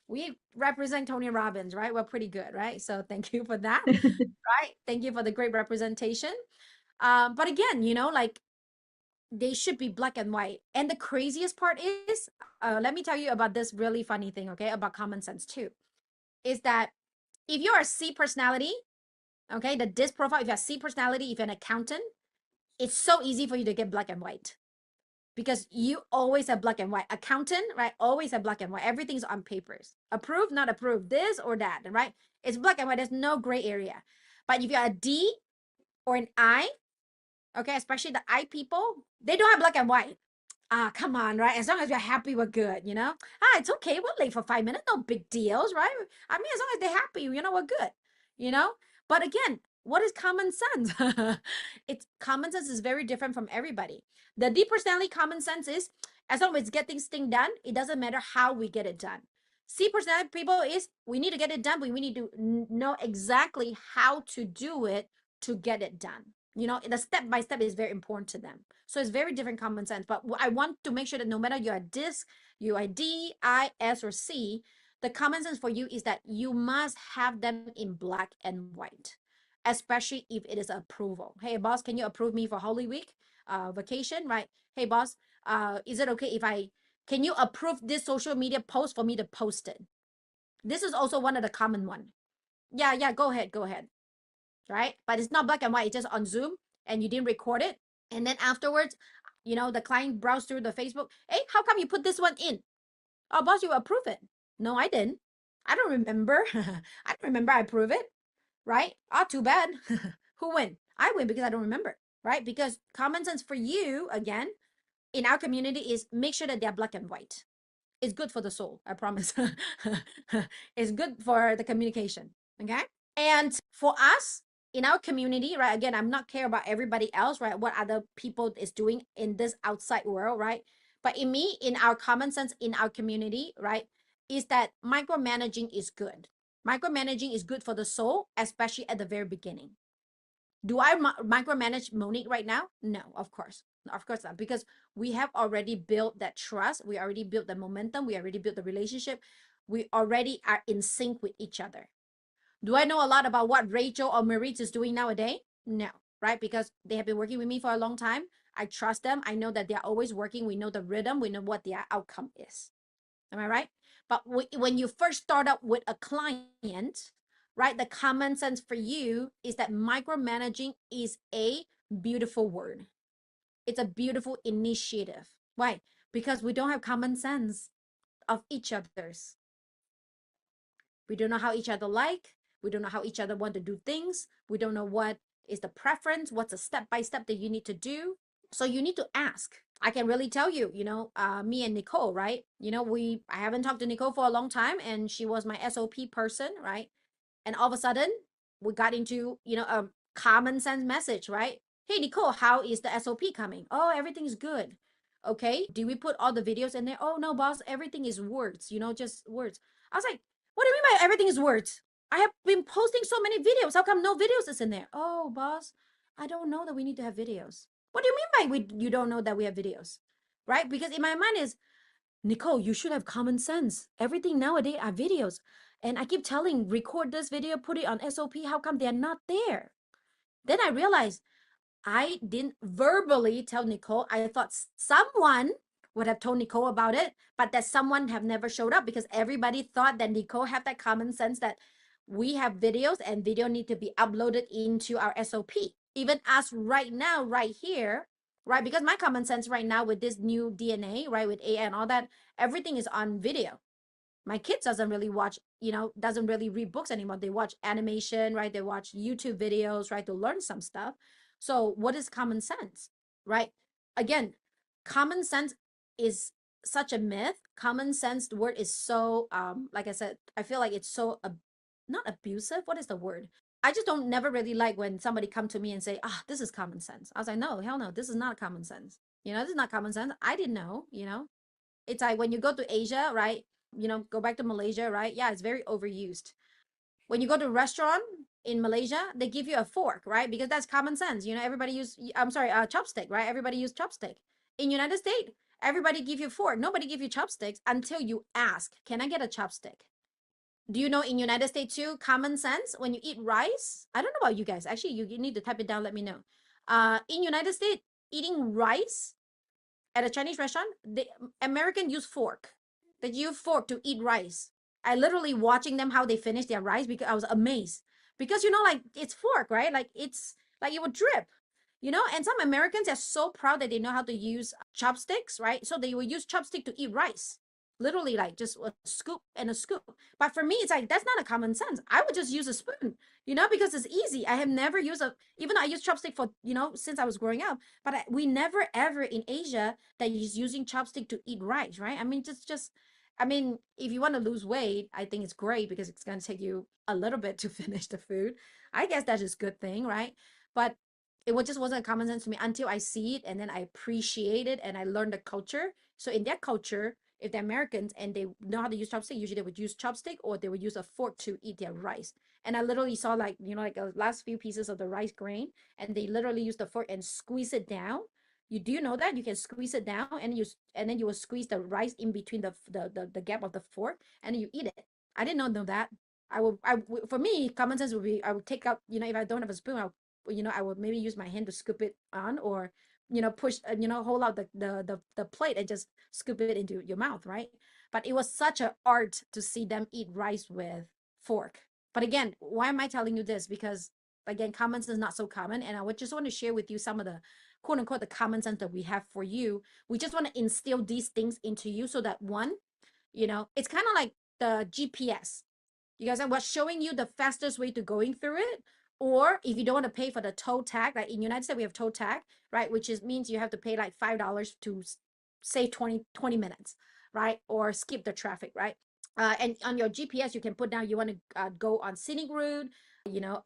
we represent Tony Robbins, right? We're pretty good, right? So thank you for that, right? Thank you for the great representation. But again, like, they should be black and white. And the craziest part is, let me tell you about this really funny thing, okay, about common sense too, is that if you're a C personality, okay, the DISC profile, if you're a C personality, if you're an accountant, it's so easy for you to get black and white because you always have black and white. Accountant, right, always have black and white. Everything's on papers. Approved, not approved, this or that, right? It's black and white. There's no gray area. But if you're a D or an I, okay, especially the I people, they don't have black and white. Come on, right? As long as you're happy, we're good, it's okay. We're late for 5 minutes. No big deals, right? I mean, as long as they're happy, we're good, you know? But again, what is common sense? It's common sense is very different from everybody. The D personality common sense is as long as it's getting things done, it doesn't matter how we get it done. C personality people is we need to get it done, but we need to know exactly how to do it to get it done. The step by step is very important to them. So it's very different common sense. But I want to make sure that no matter you're a DISC, you're a D, I, S, or C, the common sense for you is that you must have them in black and white, especially if it is approval. Hey, boss, can you approve me for Holy Week vacation, right? Hey, boss, is it okay if can you approve this social media post for me to post it? This is also one of the common one. Yeah, go ahead. right? But it's not black and white. It's just on Zoom and you didn't record it. And then afterwards, the client browsed through the Facebook. Hey, how come you put this one in? Oh, boss, you approve it. No, I didn't. I don't remember. I don't remember I approve it, right? Oh, too bad. Who win? I win because I don't remember, right? Because common sense for you, again, in our community is make sure that they're black and white. It's good for the soul, I promise. It's good for the communication, okay? And for us in our community, right? Again, I'm not care about everybody else, right? What other people is doing in this outside world, right? But in me, in our common sense, in our community, right, is that micromanaging is good. Micromanaging is good for the soul, especially at the very beginning. Do I micromanage Monique right now? No, of course. Of course not, because we have already built that trust. We already built the momentum. We already built the relationship. We already are in sync with each other. Do I know a lot about what Rachel or Maurice is doing nowadays? No, right? Because they have been working with me for a long time. I trust them. I know that they're always working. We know the rhythm. We know what their outcome is. Am I right? But when you first start up with a client, right, the common sense for you is that micromanaging is a beautiful word. It's a beautiful initiative. Why? Because we don't have common sense of each other's. We don't know how each other like. We don't know how each other want to do things. We don't know what is the preference, what's a step by step that you need to do. So you need to ask. I can really tell you, me and Nicole, right? I haven't talked to Nicole for a long time, and she was my SOP person, right? And all of a sudden, we got into, a common sense message, right? Hey, Nicole, how is the SOP coming? Oh, everything's good. Okay. Do we put all the videos in there? Oh, no, boss, everything is words, just words. I was like, what do you mean by everything is words? I have been posting so many videos. How come no videos is in there? Oh, boss, I don't know that we need to have videos. What do you mean by you don't know that we have videos? Right? Because in my mind is, Nicole, you should have common sense. Everything nowadays are videos. And I keep telling, record this video, put it on SOP. How come they're not there? Then I realized I didn't verbally tell Nicole. I thought someone would have told Nicole about it, but that someone have never showed up because everybody thought that Nicole had that common sense that we have videos and video need to be uploaded into our SOP. Even us right now, right here, right? Because my common sense right now with this new DNA, right, with AI and all that, everything is on video. My kids doesn't really watch, doesn't really read books anymore. They watch animation, right? They watch YouTube videos, right, to learn some stuff. So what is common sense, right? Again, common sense is such a myth. Common sense, the word is so, like I said, I feel like it's so, not abusive. What is the word? I just don't never really like when somebody come to me and say, this is common sense. I was like, no, hell no, this is not common sense. This is not common sense. I didn't know. It's like when you go to Asia, right? Go back to Malaysia, right? Yeah, it's very overused. When you go to a restaurant in Malaysia, they give you a fork, right? Because that's common sense. Everybody use, I'm sorry, chopstick, right? Everybody use chopstick. In United States, everybody give you fork. Nobody give you chopsticks until you ask, can I get a chopstick? Do you know in United States too, common sense, when you eat rice? I don't know about you guys. Actually, you need to type it down, let me know. In United States, eating rice at a Chinese restaurant, the American use fork. They use fork to eat rice. I literally watching them how they finish their rice because I was amazed. Because like it's fork, right? Like it's like it would drip. And some Americans are so proud that they know how to use chopsticks, right? So they will use chopstick to eat rice. Literally like just a scoop and a scoop. But for me, it's like that's not a common sense. I would just use a spoon, because it's easy. I have never used even though I use chopstick for, since I was growing up, but we never ever in Asia that is using chopstick to eat rice, right? I mean, I mean, if you want to lose weight, I think it's great because it's going to take you a little bit to finish the food. I guess that is a good thing, right? But just wasn't common sense to me until I see it and then I appreciate it and I learned the culture. So in their culture, if they're Americans and they know how to use chopstick, usually they would use chopstick or they would use a fork to eat their rice. And I literally saw like, like the last few pieces of the rice grain and they literally use the fork and squeeze it down. You do know that you can squeeze it down and then you will squeeze the rice in between the gap of the fork and you eat it. I didn't know that. For me, common sense would be I would take out, if I don't have a spoon, I would maybe use my hand to scoop it on or push hold out the plate and just scoop it into your mouth, right? But it was such an art to see them eat rice with fork. But again, why am I telling you this? Because Again, common sense is not so common. And I would just want to share with you some of the quote unquote the common sense that we have for you. We just want to instill these things into you so that one, it's kind of like the GPS. You guys, I was showing you the fastest way to going through it. Or if you don't want to pay for the toll tag, like in United States, we have toll tag, right? Which means you have to pay like $5 to save 20 minutes, right? Or skip the traffic, right? And on your GPS, you can put down you want to go on scenic route,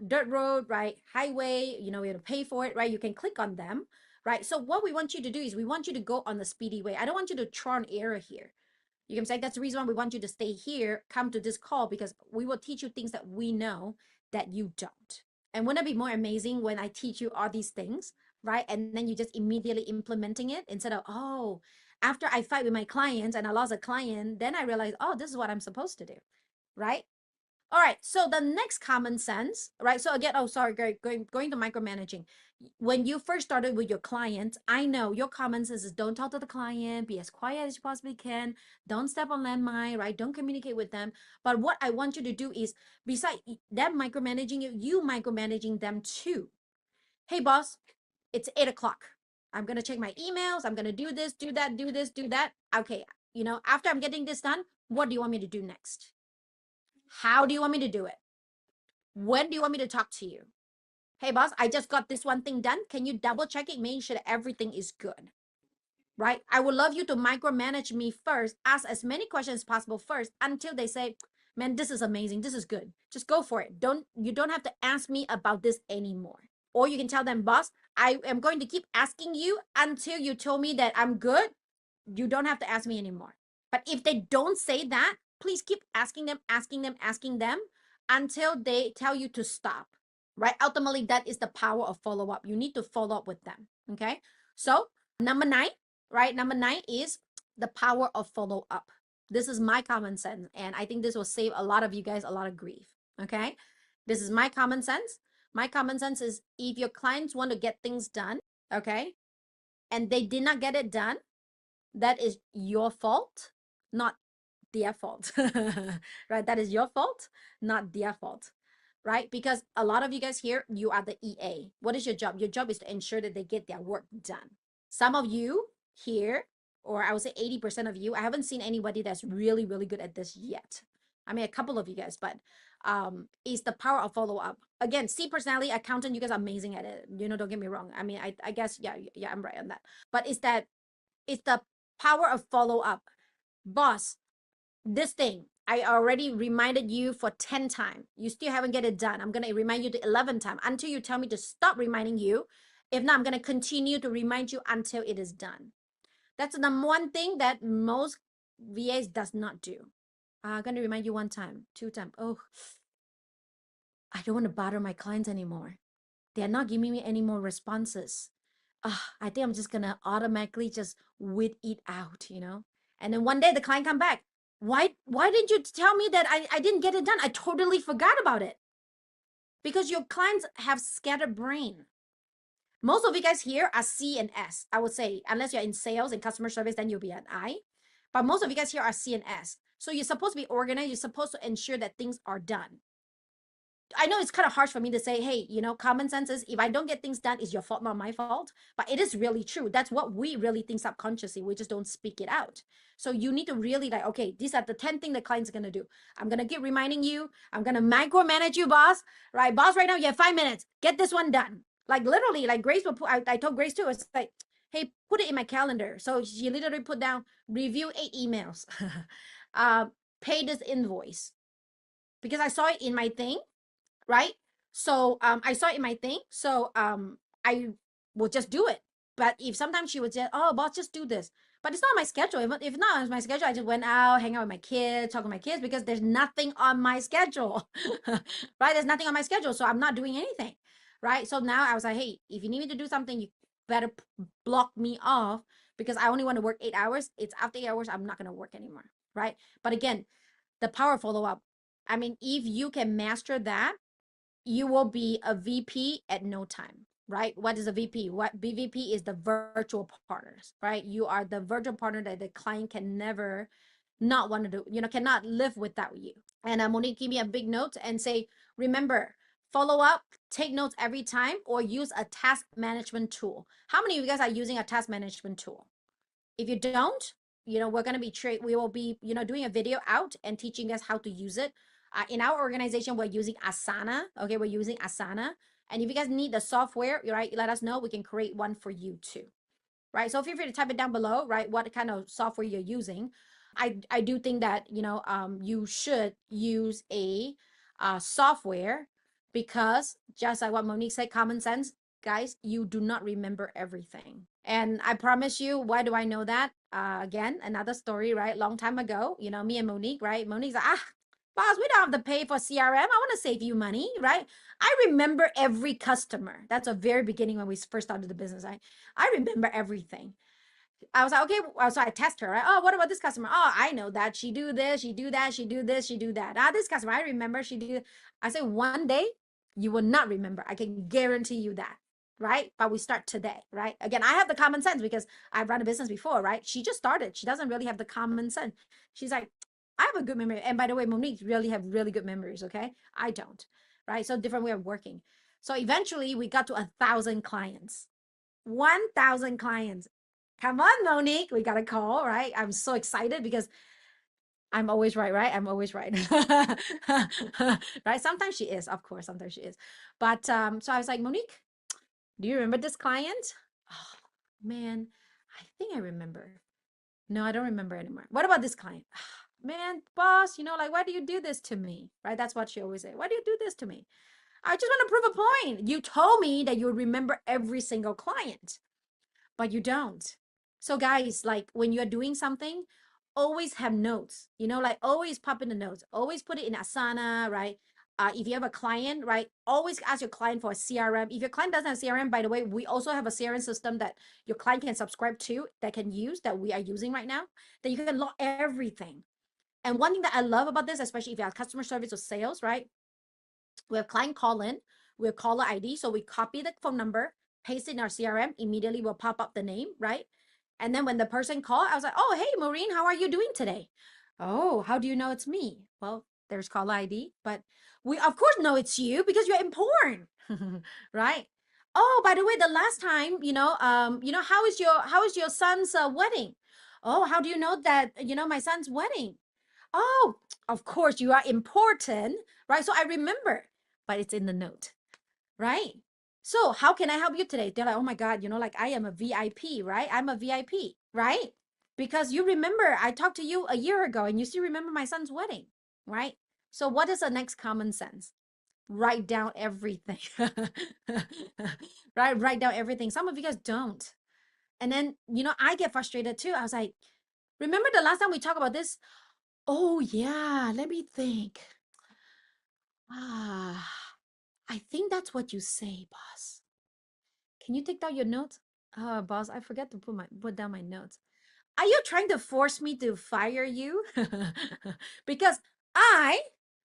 dirt road, right? Highway, you have to pay for it, right? You can click on them, right? So what we want you to do is we want you to go on the speedy way. I don't want you to try and error here. You can say that's the reason why we want you to stay here, come to this call, because we will teach you things that we know that you don't. And wouldn't it be more amazing when I teach you all these things, right? And then you just immediately implementing it instead of, oh, after I fight with my clients and I lost a client, then I realize, oh, this is what I'm supposed to do, right? All right, so the next common sense, right? So again, oh, sorry, going to micromanaging. When you first started with your clients, I know your common sense is don't talk to the client, be as quiet as you possibly can, don't step on landmine, right? Don't communicate with them. But what I want you to do is, besides them micromanaging you micromanaging them too. Hey, boss, it's 8 o'clock. I'm gonna check my emails. I'm gonna do this, do that, do this, do that. Okay, after I'm getting this done, what do you want me to do next? How do you want me to do it? When do you want me to talk to you? Hey, boss, I just got this one thing done. Can you double check it, make sure that everything is good? Right? I would love you to micromanage me first, ask as many questions as possible first until they say, man, this is amazing. This is good. Just go for it. You don't have to ask me about this anymore. Or you can tell them, boss, I am going to keep asking you until you tell me that I'm good. You don't have to ask me anymore. But if they don't say that, please keep asking them, asking them, asking them until they tell you to stop, right? Ultimately, that is the power of follow up. You need to follow up with them, okay? So, number 9, right? Number 9 is the power of follow up. This is my common sense, and I think this will save a lot of you guys a lot of grief, okay? This is my common sense. My common sense is if your clients want to get things done, okay, and they did not get it done, that is your fault, not their fault. Right? That is your fault, not their fault. Right? Because a lot of you guys here, you are the EA. What is your job? Your job is to ensure that they get their work done. Some of you here, or I would say 80% of you, I haven't seen anybody that's really, really good at this yet. I mean, a couple of you guys, but is the power of follow up. Again, see, personality, accountant, you guys are amazing at it. Don't get me wrong. I mean, I guess, yeah, I'm right on that. But it's the power of follow up. Boss, this thing, I already reminded you for 10 times. You still haven't get it done. I'm going to remind you the 11th time until you tell me to stop reminding you. If not, I'm going to continue to remind you until it is done. That's the number one thing that most VAs does not do. I'm going to remind you 1 time, 2 times. Oh, I don't want to bother my clients anymore. They're not giving me any more responses. I think I'm just gonna automatically just weed it out, And then one day the client come back. Why didn't you tell me that I didn't get it done? I totally forgot about it. Because your clients have scattered brain. Most of you guys here are C and S, I would say, unless you're in sales and customer service, then you'll be an I. But most of you guys here are C and S. So you're supposed to be organized. You're supposed to ensure that things are done. I know it's kind of harsh for me to say, hey, common sense is if I don't get things done, it's your fault, not my fault. But it is really true. That's what we really think subconsciously. We just don't speak it out. So you need to really like, okay, these are the 10 things the client's going to do. I'm going to keep reminding you. I'm going to micromanage you, boss. Right? Boss, right now, you have 5 minutes. Get this one done. Like literally, like Grace will put, I told Grace too, it's like, hey, put it in my calendar. So she literally put down, review 8 emails. Pay this invoice. Because I saw it in my thing. Right? So I saw it in my thing. So I will just do it. But if sometimes she would say, oh, boss, just do this. But it's not my schedule. If not on my schedule, I just went out, hang out with my kids, talk with my kids, because there's nothing on my schedule. Right? There's nothing on my schedule. So I'm not doing anything. Right? So now I was like, hey, if you need me to do something, you better block me off because I only want to work 8 hours. It's after 8 hours, I'm not going to work anymore. Right? But again, the power follow up. I mean, if you can master that, you will be a VP at no time, right? What is a VP? What BVP is the virtual partners, right? You are the virtual partner that the client can never not want to do, cannot live without you. And Monique, give me a big note and say, remember, follow up, take notes every time, or use a task management tool. How many of you guys are using a task management tool? If you don't, we're going to be we will be, doing a video out and teaching us how to use it. In our organization, we're using Asana. Okay, we're using Asana. And if you guys need the software, right, let us know. We can create one for you too. Right. So feel free to type it down below, right, what kind of software you're using. I do think that, you should use a software, because just like what Monique said, common sense, guys, you do not remember everything. And I promise you, why do I know that? Again, another story, right? Long time ago, me and Monique, right? Monique's like, boss, we don't have to pay for CRM. I want to save you money, right? I remember every customer. That's a very beginning when we first started the business. I remember everything. I was like, okay. So I test her. Right? Oh, what about this customer? Oh, I know that she do this, she do that, she do this, she do that. This customer, I remember she do. I say one day you will not remember. I can guarantee you that. Right. But we start today. Right. Again, I have the common sense because I've run a business before. Right. She just started. She doesn't really have the common sense. She's like, I have a good memory. And by the way, Monique really have really good memories. Okay. I don't. Right. So different way of working. So eventually we got to 1,000 clients. 1,000 clients. Come on, Monique. We got a call, right? I'm so excited because I'm always right, right? I'm always right. Right? Sometimes she is, of course, sometimes she is. But so I was like, Monique, do you remember this client? Oh, man, I think I remember. No, I don't remember anymore. What about this client? Man, boss, like, why do you do this to me? Right? That's what she always say. Why do you do this to me? I just want to prove a point. You told me that you would remember every single client, but you don't. So guys, like when you're doing something, always have notes, like always pop in the notes, always put it in Asana, right? If you have a client, right, always ask your client for a CRM. If your client doesn't have CRM, by the way, we also have a CRM system that your client can subscribe to, that can use, that we are using right now, that you can log everything. And one thing that I love about this, especially if you have customer service or sales, right? We have client call in, we have caller ID. So we copy the phone number, paste it in our CRM, immediately will pop up the name, right? And then when the person called, I was like, oh, hey, Maureen, how are you doing today? Oh, how do you know it's me? Well, there's caller ID, but we of course know it's you because you're important, right? Oh, by the way, the last time, how is your son's wedding? Oh, how do you know that, my son's wedding? Oh, of course, you are important, right? So I remember, but it's in the note, right? So how can I help you today? They're like, oh my God, like I am a VIP, right? I'm a VIP, right? Because you remember I talked to you a year ago and you still remember my son's wedding, right? So what is the next common sense? Write down everything, right? Write down everything. Some of you guys don't. And then, I get frustrated too. I was like, remember the last time we talked about this? Oh, yeah. Let me think. Ah, I think that's what you say, boss. Can you take down your notes? Oh, boss, I forgot to put down my notes. Are you trying to force me to fire you? Because I,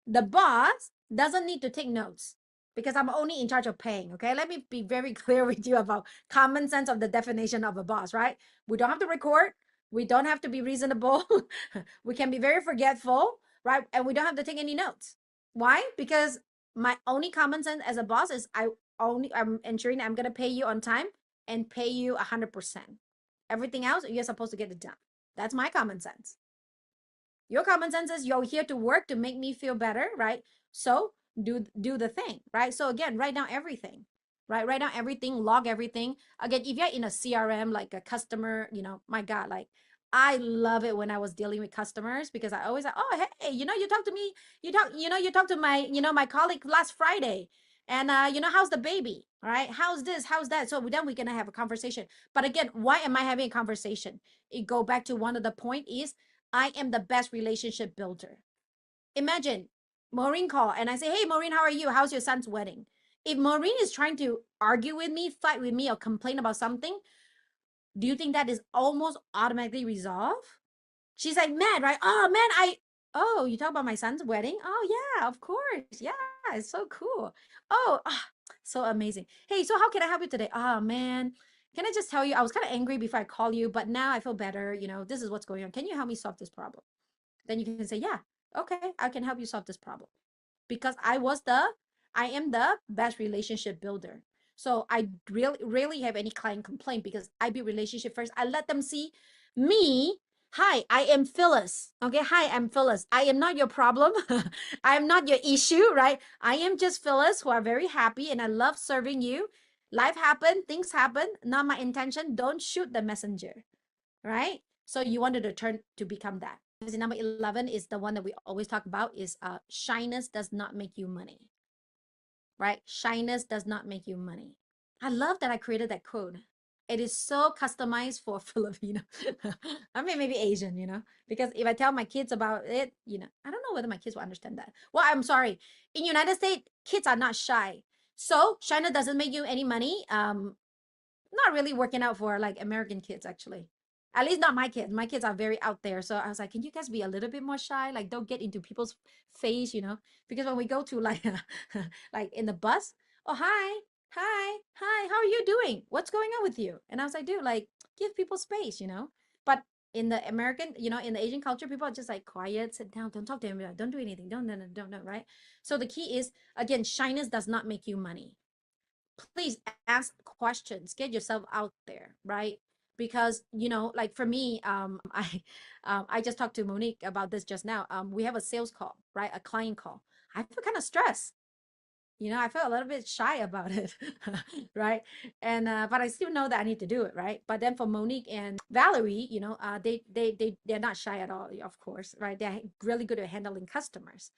the boss, doesn't need to take notes because I'm only in charge of paying. Okay, let me be very clear with you about common sense of the definition of a boss, right? We don't have to record. We don't have to be reasonable. We can be very forgetful, right? And we don't have to take any notes. Why? Because my only common sense as a boss is I'm ensuring that I'm gonna pay you on time and pay you 100%. Everything else, you're supposed to get it done. That's my common sense. Your common sense is you're here to work to make me feel better, right? So do the thing, right? So again, write down everything, right? Write down everything, log everything. Again, if you're in a CRM, like a customer, my God, like I love it when I was dealing with customers because I always like, oh, hey, you talk to me, you talk to my, my colleague last Friday. And how's the baby? All right. How's this? How's that? So then we're gonna have a conversation. But again, why am I having a conversation? It go back to one of the point is I am the best relationship builder. Imagine Maureen call and I say, hey, Maureen, how are you? How's your son's wedding? If Maureen is trying to argue with me, fight with me, or complain about something, do you think that is almost automatically resolved? She's like, mad, right? Oh, man, oh, you talk about my son's wedding? Oh, yeah, of course. Yeah, it's so cool. Oh, so amazing. Hey, so how can I help you today? Oh, man, can I just tell you, I was kind of angry before I call you, but now I feel better. This is what's going on. Can you help me solve this problem? Then you can say, yeah, okay, I can help you solve this problem. Because I am the best relationship builder. So I really rarely have any client complaint because I build relationship first. I let them see me. Hi, I am Phyllis. Okay, hi, I'm Phyllis. I am not your problem. I am not your issue, right? I am just Phyllis who are very happy and I love serving you. Life happen, things happen, not my intention. Don't shoot the messenger, right? So you wanted to turn to become that. Number 11 is the one that we always talk about is shyness does not make you money, right? Shyness does not make you money. I love that I created that quote. It is so customized for Filipino. I mean, maybe Asian, because if I tell my kids about it, I don't know whether my kids will understand that. Well, I'm sorry. In United States, kids are not shy. So shyness doesn't make you any money. Not really working out for like American kids, actually. At least not my kids. My kids are very out there. So I was like, can you guys be a little bit more shy? Like, don't get into people's face, Because when we go to like, like in the bus, oh hi, hi, how are you doing? What's going on with you? And I was like, dude, like, give people space. But in the American, in the Asian culture, people are just like quiet, sit down, don't talk to him, don't do anything, don't, right? So the key is again, shyness does not make you money. Please ask questions, get yourself out there, right? Because like for me, I just talked to Monique about this just now. We have a sales call, right? A client call. I feel kind of stressed. I feel a little bit shy about it, right? And but I still know that I need to do it, right? But then for Monique and Valerie, they're not shy at all, of course, right? They're really good at handling customers,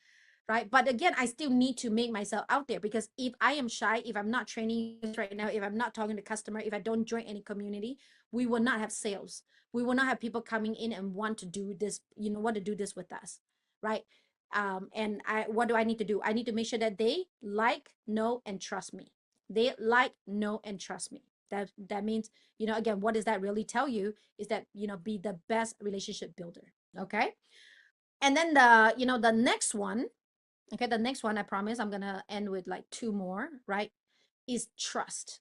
right? But again, I still need to make myself out there because if I am shy, if I'm not training right now, if I'm not talking to customer, if I don't join any community, we will not have sales. We will not have people coming in and want to do this, want to do this with us, right? And what do I need to do? I need to make sure that they like, know, and trust me. They like, know, and trust me. That means, again, what does that really tell you is that, be the best relationship builder. Okay. And then the next one. Okay, the next one, I promise I'm gonna end with like two more, right? Is trust.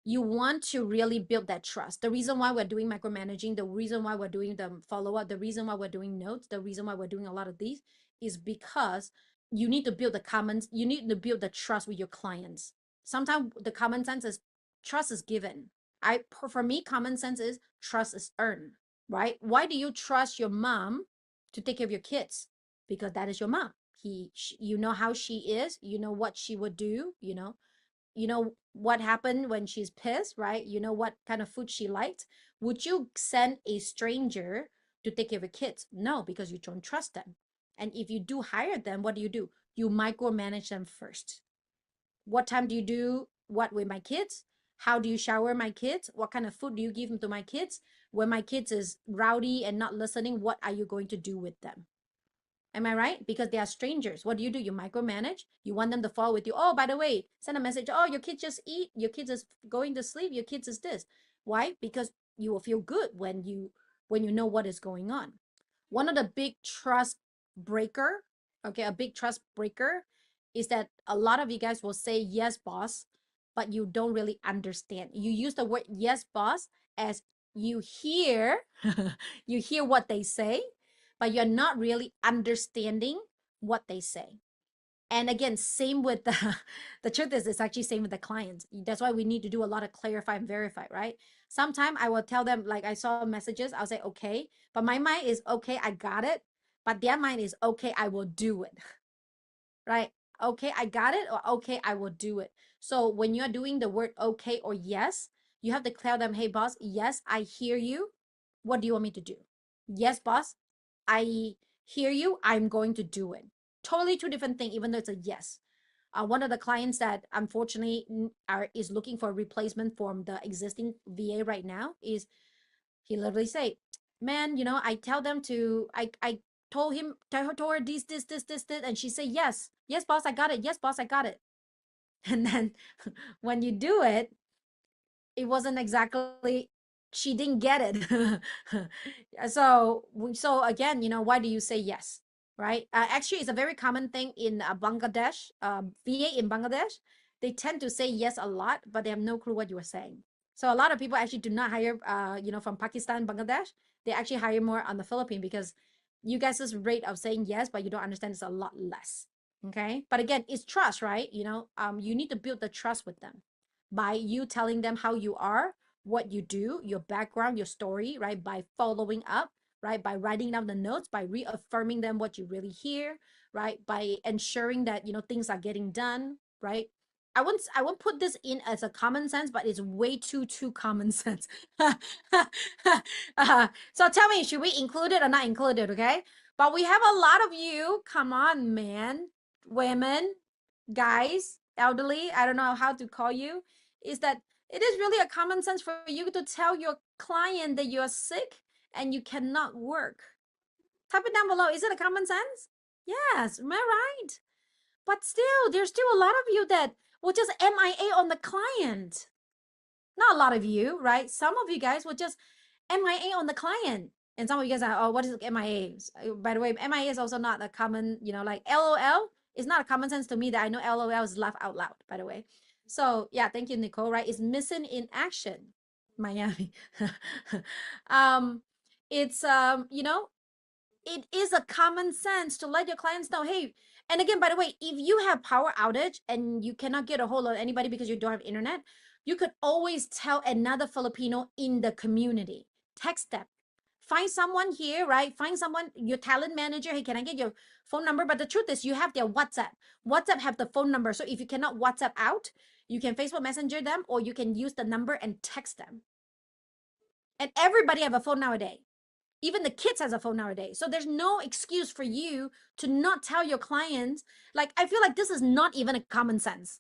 You want to really build that trust. The reason why we're doing micromanaging, the reason why we're doing the follow-up, the reason why we're doing notes, the reason why we're doing a lot of these is because you need to build you need to build the trust with your clients. Sometimes the common sense is trust is given. For me, common sense is trust is earned, right? Why do you trust your mom to take care of your kids? Because that is your mom. You know how she is, you know what she would do, you know what happened when she's pissed, right? You know what kind of food she liked. Would you send a stranger to take care of your kids? No, because you don't trust them. And if you do hire them, what do? You micromanage them first. What time do you do what with my kids? How do you shower my kids? What kind of food do you give them to my kids? When my kids is rowdy and not listening, what are you going to do with them? Am I right? Because they are strangers. What do? You micromanage. You want them to follow with you. Oh, by the way, send a message. Oh, your kids just eat. Your kids is going to sleep. Your kids is this. Why? Because you will feel good when you know what is going on. One of the big trust breaker, okay, a big trust breaker is that a lot of you guys will say yes, boss, but you don't really understand. You use the word yes, boss as you hear, you hear what they say, but you're not really understanding what they say. And again, same with the truth is it's actually same with the clients. That's why we need to do a lot of clarify and verify, right? Sometime I will tell them, like I saw messages, I'll say, okay, but my mind is okay, I got it. But their mind is okay, I will do it. Right? Okay, I got it, or okay, I will do it. So when you're doing the word okay or yes, you have to tell them, hey boss, yes, I hear you. What do you want me to do? Yes, boss, I hear you. I'm going to do it. Totally two different things, even though it's a yes. One of the clients that unfortunately is looking for a replacement from the existing VA right now is he literally say, man, I tell them to, I told her this, and she say, yes, boss, I got it. Yes, boss, I got it. And then when you do it, it wasn't exactly, she didn't get it. So again, why do you say yes? Right? Actually, it's a very common thing in Bangladesh, VA in Bangladesh. They tend to say yes a lot, but they have no clue what you are saying. So a lot of people actually do not hire, from Pakistan, Bangladesh. They actually hire more on the Philippines because you guys' rate of saying yes, but you don't understand, is a lot less. Okay. But again, it's trust, right? You need to build the trust with them by you telling them how you are, what you do, your background, your story, right? By following up, right? By writing down the notes, by reaffirming them what you really hear, right? By ensuring that, things are getting done, right? I won't put this in as a common sense, but it's way too common sense. So tell me, should we include it or not include it? Okay. But we have a lot of you. Come on, man, women, guys, elderly, I don't know how to call you, is that it is really a common sense for you to tell your client that you're sick and you cannot work. Type it down below. Is it a common sense? Yes, am I right? But still, there's still a lot of you that will just MIA on the client. Not a lot of you, right? Some of you guys will just MIA on the client. And some of you guys are, oh, what is MIA? By the way, MIA is also not a common, like LOL is not a common sense to me that I know LOL is laugh out loud, by the way. So yeah, thank you, Nicole, right? It's missing in action, Miami. um, it's, it is a common sense to let your clients know, hey, and again, by the way, if you have power outage and you cannot get a hold of anybody because you don't have internet, you could always tell another Filipino in the community. Text them. Find someone here, right? Find someone, your talent manager. Hey, can I get your phone number? But the truth is, you have their WhatsApp. WhatsApp have the phone number. So if you cannot WhatsApp out, you can Facebook Messenger them, or you can use the number and text them. And everybody have a phone nowadays. Even the kids has a phone nowadays. So there's no excuse for you to not tell your clients. Like, I feel like this is not even a common sense.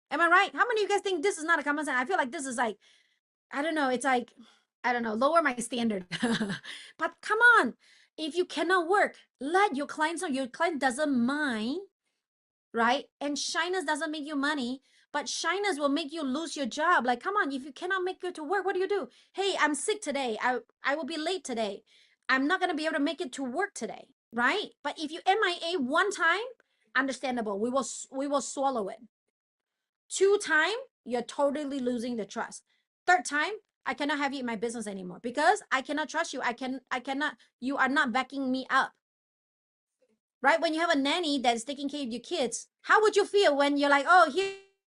Am I right? How many of you guys think this is not a common sense? I feel like this is like, I don't know. It's like, I don't know, lower my standard. But come on. If you cannot work, let your clients know. Your client doesn't mind, right? And shyness doesn't make you money, but shyness will make you lose your job. Like, come on, if you cannot make it to work, what do? Hey, I'm sick today. I will be late today. I'm not going to be able to make it to work today, right? But if you MIA one time, understandable. We will swallow it. Two time, you're totally losing the trust. Third time, I cannot have you in my business anymore because I cannot trust you. I cannot, you are not backing me up. Right? When you have a nanny that's taking care of your kids, how would you feel when you're like, oh,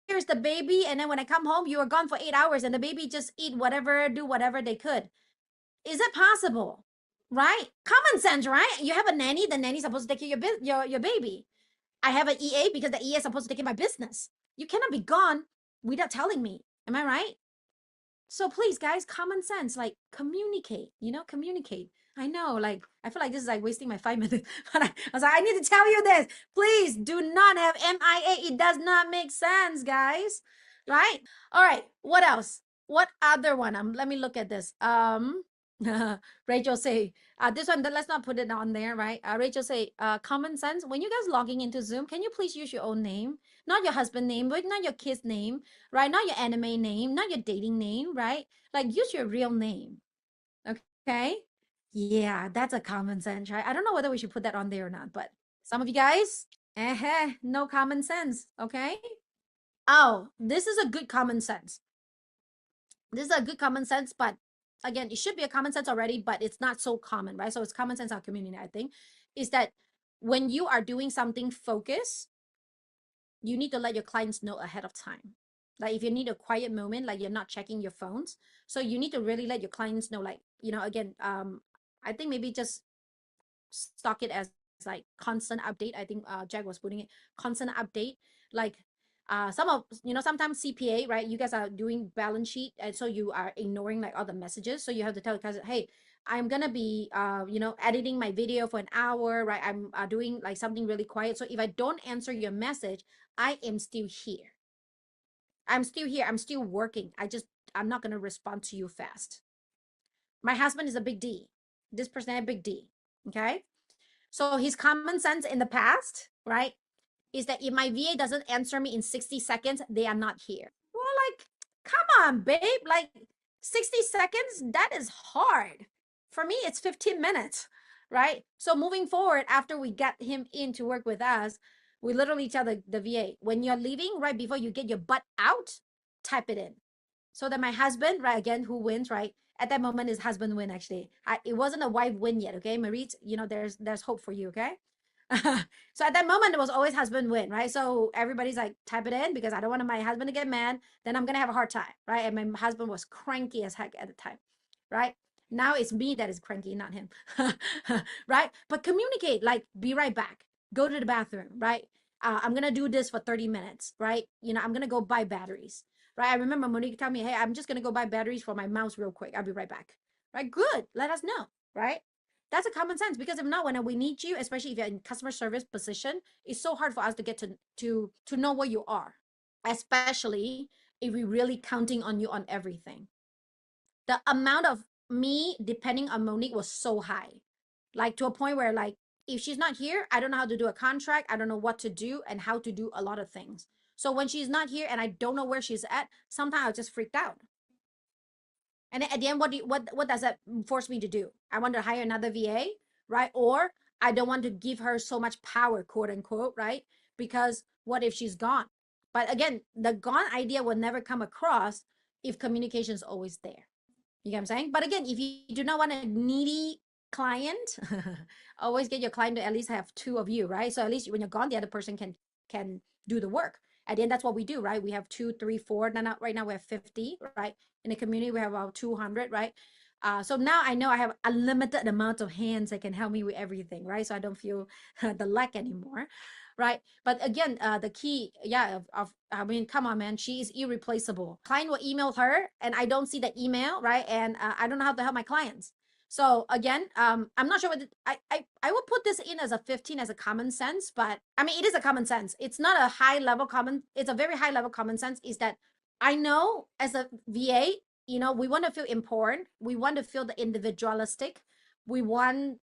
here's the baby, and then when I come home, you were gone for 8 hours, and the baby just eat whatever, do whatever they could? Is it possible? Right? Common sense, right? You have a nanny, the nanny's supposed to take care of your baby. I have an EA because the EA is supposed to take care of my business. You cannot be gone without telling me. Am I right? So please, guys, common sense, like communicate, communicate. I know, like, I feel like this is like wasting my 5 minutes, but I was like, I need to tell you this. Please do not have MIA. It does not make sense, guys. Right? All right. What else? What other one? Let me look at this. Rachel say, this one, let's not put it on there, right? Rachel say, common sense. When you guys logging into Zoom, can you please use your own name? Not your husband name, but not your kid's name, right? Not your anime name, not your dating name, right? Like, use your real name. Okay. Yeah, that's a common sense, right? I don't know whether we should put that on there or not, but some of you guys, no common sense. Okay. Oh, this is a good common sense. This is a good common sense, but again, it should be a common sense already, but it's not so common, right? So it's common sense in our community, I think, is that when you are doing something focused, you need to let your clients know ahead of time. Like if you need a quiet moment, like you're not checking your phones. So you need to really let your clients know, like, again, I think maybe just stock it as like constant update. I think Jack was putting it constant update. Like sometimes CPA, right? You guys are doing balance sheet, and so you are ignoring like all the messages. So you have to tell the guys, hey, I'm gonna be editing my video for an hour, right? I'm doing like something really quiet. So if I don't answer your message, I am still here. I'm still here. I'm still working. I'm not gonna respond to you fast. My husband is a big D. This person is a big D. Okay. So his common sense in the past, right, is that if my VA doesn't answer me in 60 seconds, they are not here. Well, like, come on, babe. Like 60 seconds, that is hard. For me, it's 15 minutes, right? So moving forward, after we get him in to work with us, we literally tell the VA, when you're leaving, right before you get your butt out, type it in. So that my husband, right, again, who wins, right? At that moment, his husband win, actually. It wasn't a wife win yet, okay? Marie, there's hope for you, okay? So at that moment, it was always husband win, right? So everybody's like, type it in because I don't want my husband to get mad. Then I'm going to have a hard time, right? And my husband was cranky as heck at the time, right? Now it's me that is cranky, not him, right? But communicate, like, be right back. Go to the bathroom, right? I'm going to do this for 30 minutes, right? I'm going to go buy batteries, right? I remember Monique telling me, hey, I'm just going to go buy batteries for my mouse real quick. I'll be right back, right? Good. Let us know, right? That's a common sense because if not, when we need you, especially if you're in customer service position, it's so hard for us to get to know where you are, especially if we're really counting on you on everything. The amount of me depending on Monique was so high, like to a point where, like, if she's not here, I don't know how to do a contract. I don't know what to do and how to do a lot of things. So when she's not here and I don't know where she's at, sometimes I just freaked out. And at the end, what does that force me to do? I want to hire another VA, right? Or I don't want to give her so much power, quote unquote, right? Because what if she's gone? But again, the gone idea will never come across if communication is always there. You get what I'm saying? But again, if you do not want a needy client, always get your client to at least have two of you, right? So at least when you're gone, the other person can do the work. At the end, that's what we do, right? We have two, three, four. Now, right now we have 50, right? In the community, we have about 200, right? So now I know I have a limited amount of hands that can help me with everything, right? So I don't feel the lack anymore, right? But again, the key, yeah, I mean, come on, man, she is irreplaceable. Client will email her, and I don't see the email, right? And I don't know how to help my clients. So again, I'm not sure what I will put this in as a 15 as a common sense, but I mean, it is a common sense. It's not a high level common. It's a very high level common sense. Is that I know as a VA, we want to feel important. We want to feel the individualistic. We want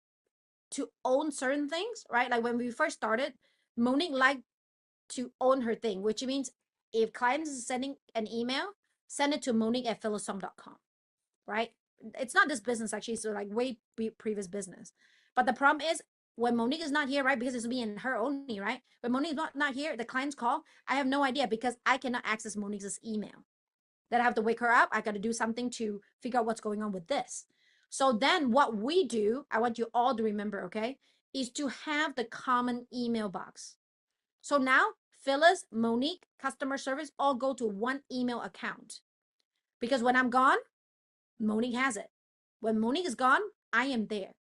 to own certain things, right? Like when we first started, Monique liked to own her thing, which means if clients is sending an email, send it to monique@philosome.com, right? It's not this business actually, so like way previous business. But the problem is when Monique is not here, right? Because it's me and her only, right? When Monique is not here, the clients call. I have no idea because I cannot access Monique's email. That I have to wake her up. I got to do something to figure out what's going on with this. So then what we do, I want you all to remember, okay, is to have the common email box. So now Phyllis, Monique, customer service all go to one email account. Because when I'm gone, Monique has it. When Monique is gone, I am there.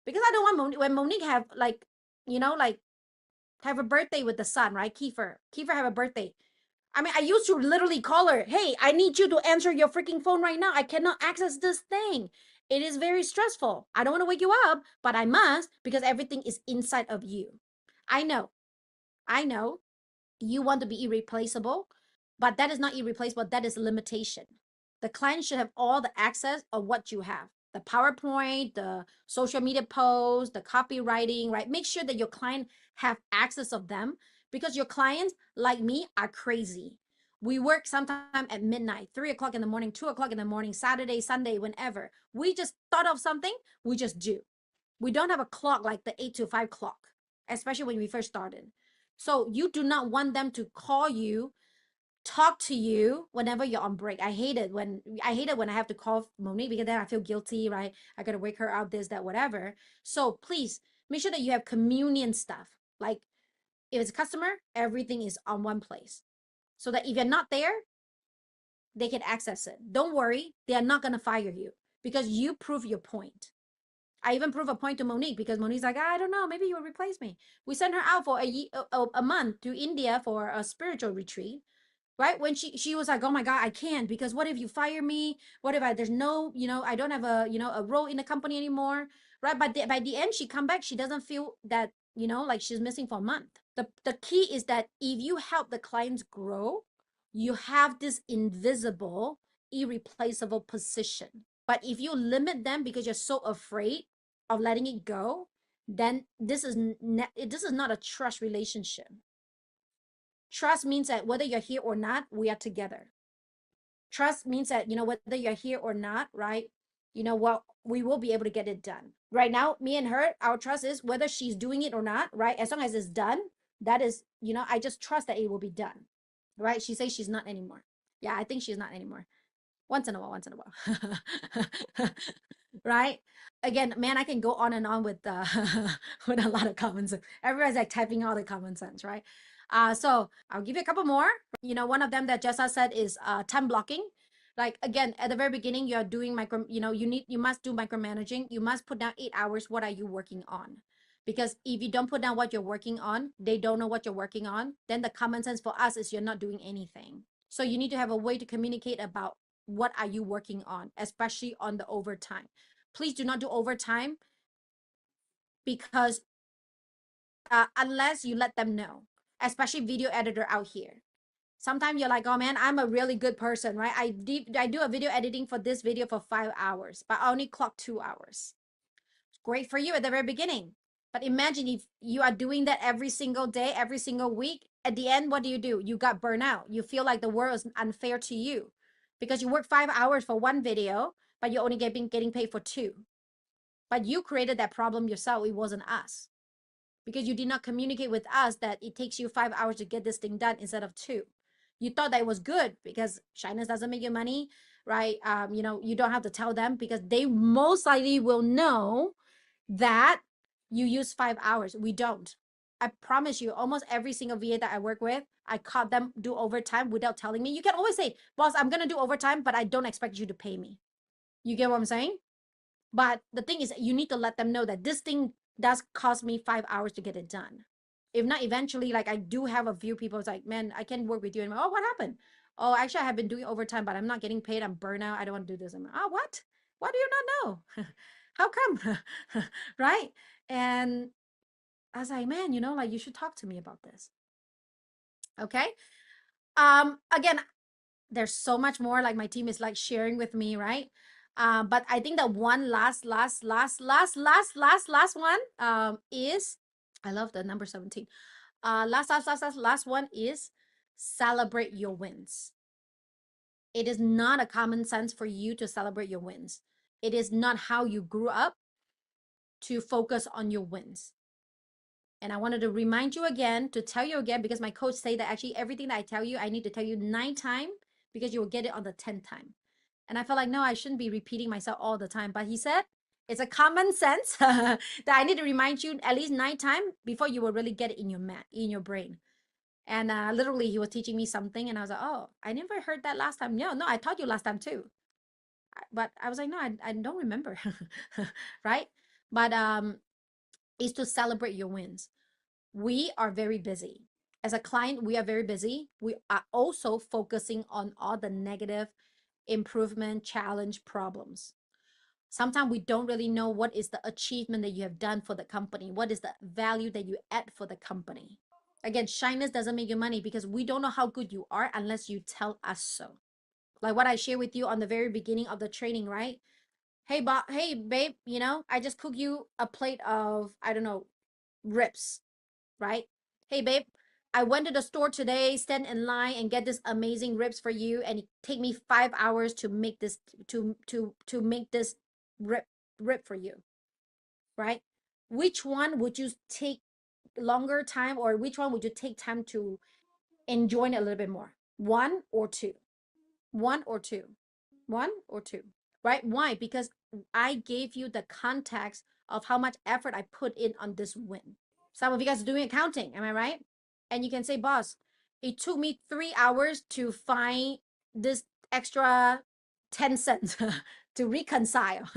Because I don't want Monique, when Monique have like have a birthday with the son, right? Kiefer have a birthday. I mean, I used to literally call her, hey, I need you to answer your freaking phone right now. I cannot access this thing. It is very stressful. I don't want to wake you up, but I must because everything is inside of you. I know. I know you want to be irreplaceable, but that is not irreplaceable. That is a limitation. The client should have all the access of what you have. The PowerPoint, the social media posts, the copywriting, right? Make sure that your client have access of them because your clients, like me, are crazy. We work sometime at midnight, 3 o'clock in the morning, 2 o'clock in the morning, Saturday, Sunday, whenever. We just thought of something, we just do. We don't have a clock like the 8 to 5 clock, especially when we first started. So you do not want them to call you, talk to you whenever you're on break. I hate it when I have to call Monique because then I feel guilty, right? I gotta wake her up, this, that, whatever. So please make sure that you have communion stuff. Like if it's a customer, everything is on one place. So that if you're not there, they can access it. Don't worry, they are not gonna fire you because you prove your point. I even prove a point to Monique because Monique's like, I don't know, maybe you will replace me. We sent her out for a month to India for a spiritual retreat, right? When she was like, oh my God, I can't because what if you fire me? What if there's no, I don't have a role in the company anymore, right? But by the end, she come back, she doesn't feel that, like she's missing for a month. The key is that if you help the clients grow, you have this invisible, irreplaceable position. But if you limit them because you're so afraid of letting it go, then this is not a trust relationship. Trust means that whether you're here or not, we are together. Trust means that, whether you're here or not, right? What we will be able to get it done. Right now, me and her, our trust is whether she's doing it or not, right? As long as it's done, that is, I just trust that it will be done. Right? She says she's not anymore. Yeah, I think she's not anymore. Once in a while. Right? again, man, I can go on and on with with a lot of common sense. Everybody's like typing all the common sense, right? So I'll give you a couple more. One of them that Jessa said is time blocking. Like again, at the very beginning, you're doing you must do micromanaging. You must put down 8 hours. What are you working on? Because if you don't put down what you're working on, they don't know what you're working on. Then the common sense for us is you're not doing anything. So you need to have a way to communicate about what are you working on, especially on the overtime. Please do not do overtime because unless you let them know, especially video editor out here. Sometimes you're like, oh man, I'm a really good person, right? I do a video editing for this video for 5 hours, but I only clock 2 hours. Great for you at the very beginning. But imagine if you are doing that every single day, every single week. At the end, what do? You got burnout. You feel like the world is unfair to you because you work 5 hours for one video, but you're only getting paid for two. But you created that problem yourself. It wasn't us because you did not communicate with us that it takes you 5 hours to get this thing done instead of two. You thought that it was good because shyness doesn't make you money, right? You don't have to tell them because they most likely will know that you use 5 hours. We don't. I promise you, almost every single VA that I work with, I caught them do overtime without telling me. You can always say, boss, I'm going to do overtime, but I don't expect you to pay me. You get what I'm saying? But the thing is, you need to let them know that this thing does cost me 5 hours to get it done. If not, eventually, like I do have a few people, it's like, man, I can work with you. And oh, what happened? Oh, actually, I have been doing overtime, but I'm not getting paid. I'm burnout. I don't want to do this. I'm like, oh, what? What do you not know? How come? Right? And I was like, man, like you should talk to me about this. Okay. Again, there's so much more like my team is like sharing with me, right? But I think the one last one is I love the number 17. Last one is celebrate your wins. It is not a common sense for you to celebrate your wins. It is not how you grew up to focus on your wins. And I wanted to remind you again, to tell you again, because my coach say that actually everything that I tell you, I need to tell you 9 times because you will get it on the 10th time. And I felt like, no, I shouldn't be repeating myself all the time. But he said, it's a common sense that I need to remind you at least 9 times before you will really get it in your brain. And literally he was teaching me something and I was like, oh, I never heard that last time. No, I taught you last time too. But I was like, no, I don't remember. Right? But is to celebrate your wins. We are very busy. As a client, we are very busy. We are also focusing on all the negative improvement, challenge, problems. Sometimes we don't really know what is the achievement that you have done for the company. What is the value that you add for the company? Again, shyness doesn't make you money because we don't know how good you are unless you tell us so. Like what I shared with you on the very beginning of the training, right? Hey babe, I just cooked you a plate of, I don't know, ribs, right? Hey babe, I went to the store today, stand in line and get this amazing ribs for you, and it take me 5 hours to make this to make this rib for you, right? Which one would you take longer time, or which one would you take time to enjoy it a little bit more? One or two? One or two? One or two? Right? Why? Because I gave you the context of how much effort I put in on this win. Some of you guys are doing accounting, am I right? And you can say, boss, it took me 3 hours to find this extra 10 cents to reconcile,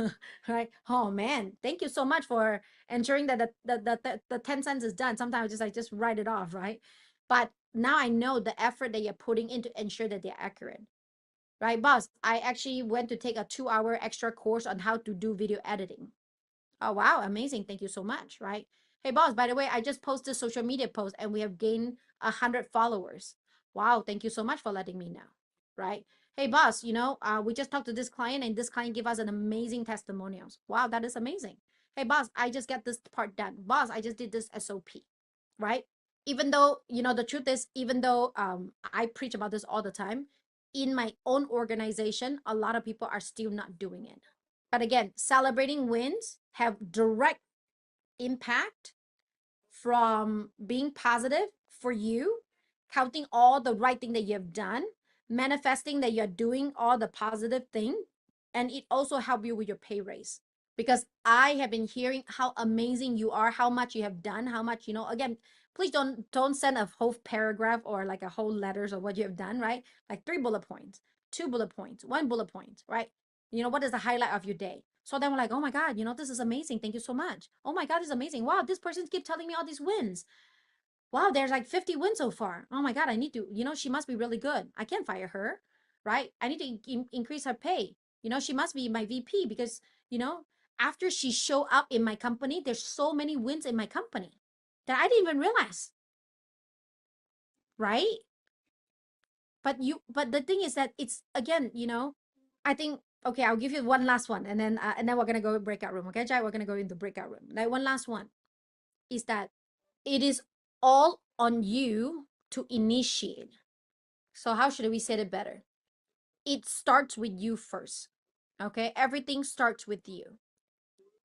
right? Oh man, thank you so much for ensuring that the 10 cents is done. Sometimes I just write it off, right? But now I know the effort that you're putting in to ensure that they're accurate. Right, boss? I actually went to take a 2-hour extra course on how to do video editing. Oh, wow. Amazing. Thank you so much. Right. Hey, boss, by the way, I just posted social media post and we have gained 100 followers. Wow. Thank you so much for letting me know. Right. Hey, boss, we just talked to this client and this client gave us an amazing testimonials. Wow. That is amazing. Hey, boss, I just got this part done. Boss, I just did this SOP. Right. Even though, the truth is, even though I preach about this all the time, in my own organization, a lot of people are still not doing it. But again, celebrating wins have direct impact from being positive for you, counting all the right thing that you have done, manifesting that you're doing all the positive thing, and it also help you with your pay raise. because I have been hearing how amazing you are, how much you have done, how much, again, please don't send a whole paragraph or like a whole letters of what you have done, right? Like 3 bullet points, 2 bullet points, 1 bullet point, right? What is the highlight of your day? So then we're like, oh my God, this is amazing. Thank you so much. Oh my God, this is amazing. Wow, this person keep telling me all these wins. Wow, there's like 50 wins so far. Oh my God, I need to, she must be really good. I can't fire her, right? I need to increase her pay. She must be my VP because, after she show up in my company, there's so many wins in my company that I didn't even realize, right? But the thing is that it's again, I think, okay, I'll give you one last one, and then we're gonna go breakout room. Okay, Jai, we're gonna go into breakout room. Like one last one is that it is all on you to initiate. So how should we say it better? It starts with you first. Okay, everything starts with you.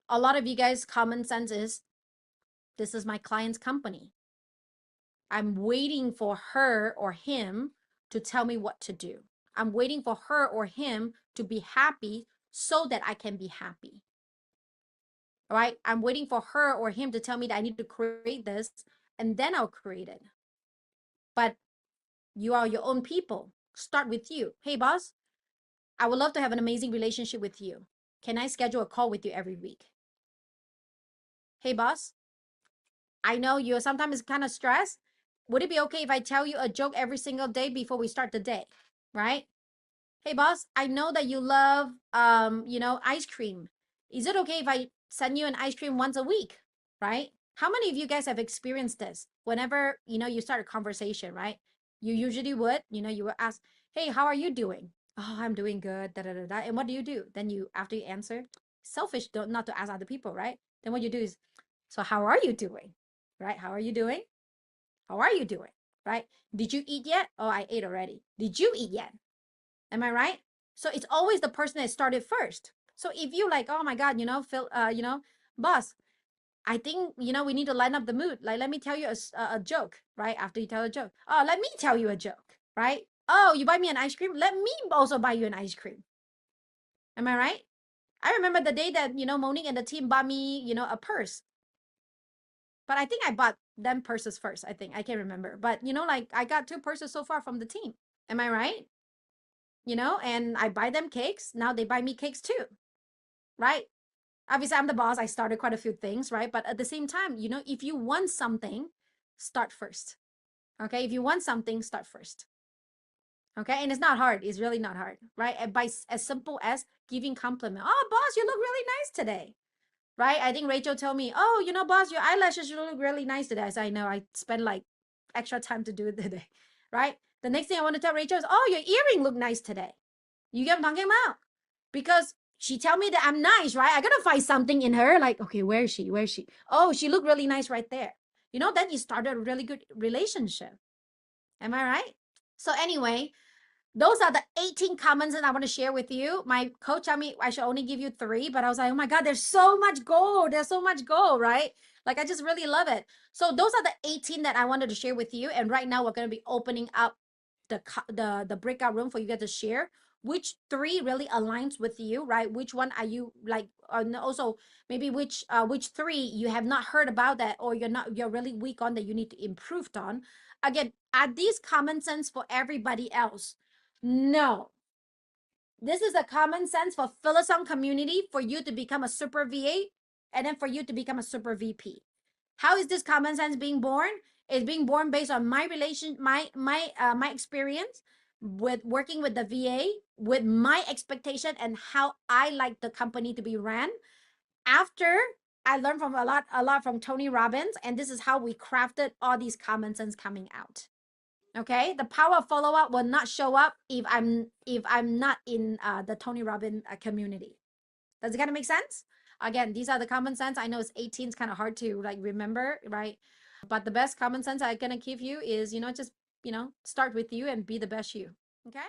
A lot of you guys common sense is, this is my client's company. I'm waiting for her or him to tell me what to do. I'm waiting for her or him to be happy so that I can be happy. All right? I'm waiting for her or him to tell me that I need to create this, and then I'll create it. But you are your own people. Start with you. Hey, boss, I would love to have an amazing relationship with you. Can I schedule a call with you every week? Hey, boss, I know you're sometimes kind of stressed. Would it be okay if I tell you a joke every single day before we start the day? Right? Hey, boss, I know that you love, ice cream. Is it okay if I send you an ice cream once a week? Right? How many of you guys have experienced this? Whenever, you start a conversation, right? You usually would, you would ask, hey, how are you doing? Oh, I'm doing good, da da da da. And what do? Then after you answer, selfish, not to ask other people, right? Then what you do is, so how are you doing? Right? How are you doing? How are you doing? Right? Did you eat yet? Oh, I ate already. Did you eat yet? Am I right? So it's always the person that started first. So if you like, oh my God, Phil, boss, I think, we need to line up the mood. Like, let me tell you a joke, right? After you tell a joke. Oh, let me tell you a joke, right? Oh, you buy me an ice cream? Let me also buy you an ice cream. Am I right? I remember the day that, Monique and the team bought me, a purse. But I think I bought them purses first. I think I can't remember. But, like I got 2 purses so far from the team. Am I right? And I buy them cakes. Now they buy me cakes too, right? Obviously, I'm the boss. I started quite a few things, right? But at the same time, if you want something, start first. Okay. If you want something, start first. Okay. And it's not hard. It's really not hard, right? And by as simple as giving compliment. Oh, boss, you look really nice today. Right? I think Rachel told me, oh, boss, your eyelashes look really nice today. I said, I know, I spent like extra time to do it today. Right? The next thing I want to tell Rachel is, oh, your earring look nice today. You get what I'm talking about? Because she tell me that I'm nice, right? I gotta find something in her. Like, okay, where is she? Where is she? Oh, she looked really nice right there. Then you started a really good relationship. Am I right? So anyway, those are the 18 comments that I want to share with you. My coach told me I should only give you 3, but I was like, oh my God, there's so much gold. There's so much gold, right? Like, I just really love it. So those are the 18 that I wanted to share with you. And right now we're going to be opening up the breakout room for you guys to share which 3 really aligns with you, right? Which one are you like, and also maybe which 3 you have not heard about that, or you're really weak on, that you need to improve on. Again, are these common sense for everybody else? No. This is a common sense for Philisong community, for you to become a super VA, and then for you to become a super VP. How is this common sense being born? It's being born based on my experience with working with the VA, with my expectation and how I like the company to be ran. After I learned from a lot from Tony Robbins, and this is how we crafted all these common sense coming out. Okay, the power of follow-up will not show up if I'm not in the Tony Robbins community. Does it kind of make sense? Again, these are the common sense. I know it's 18, it's kind of hard to like remember, right? But the best common sense I'm gonna give you is, just start with you and be the best you.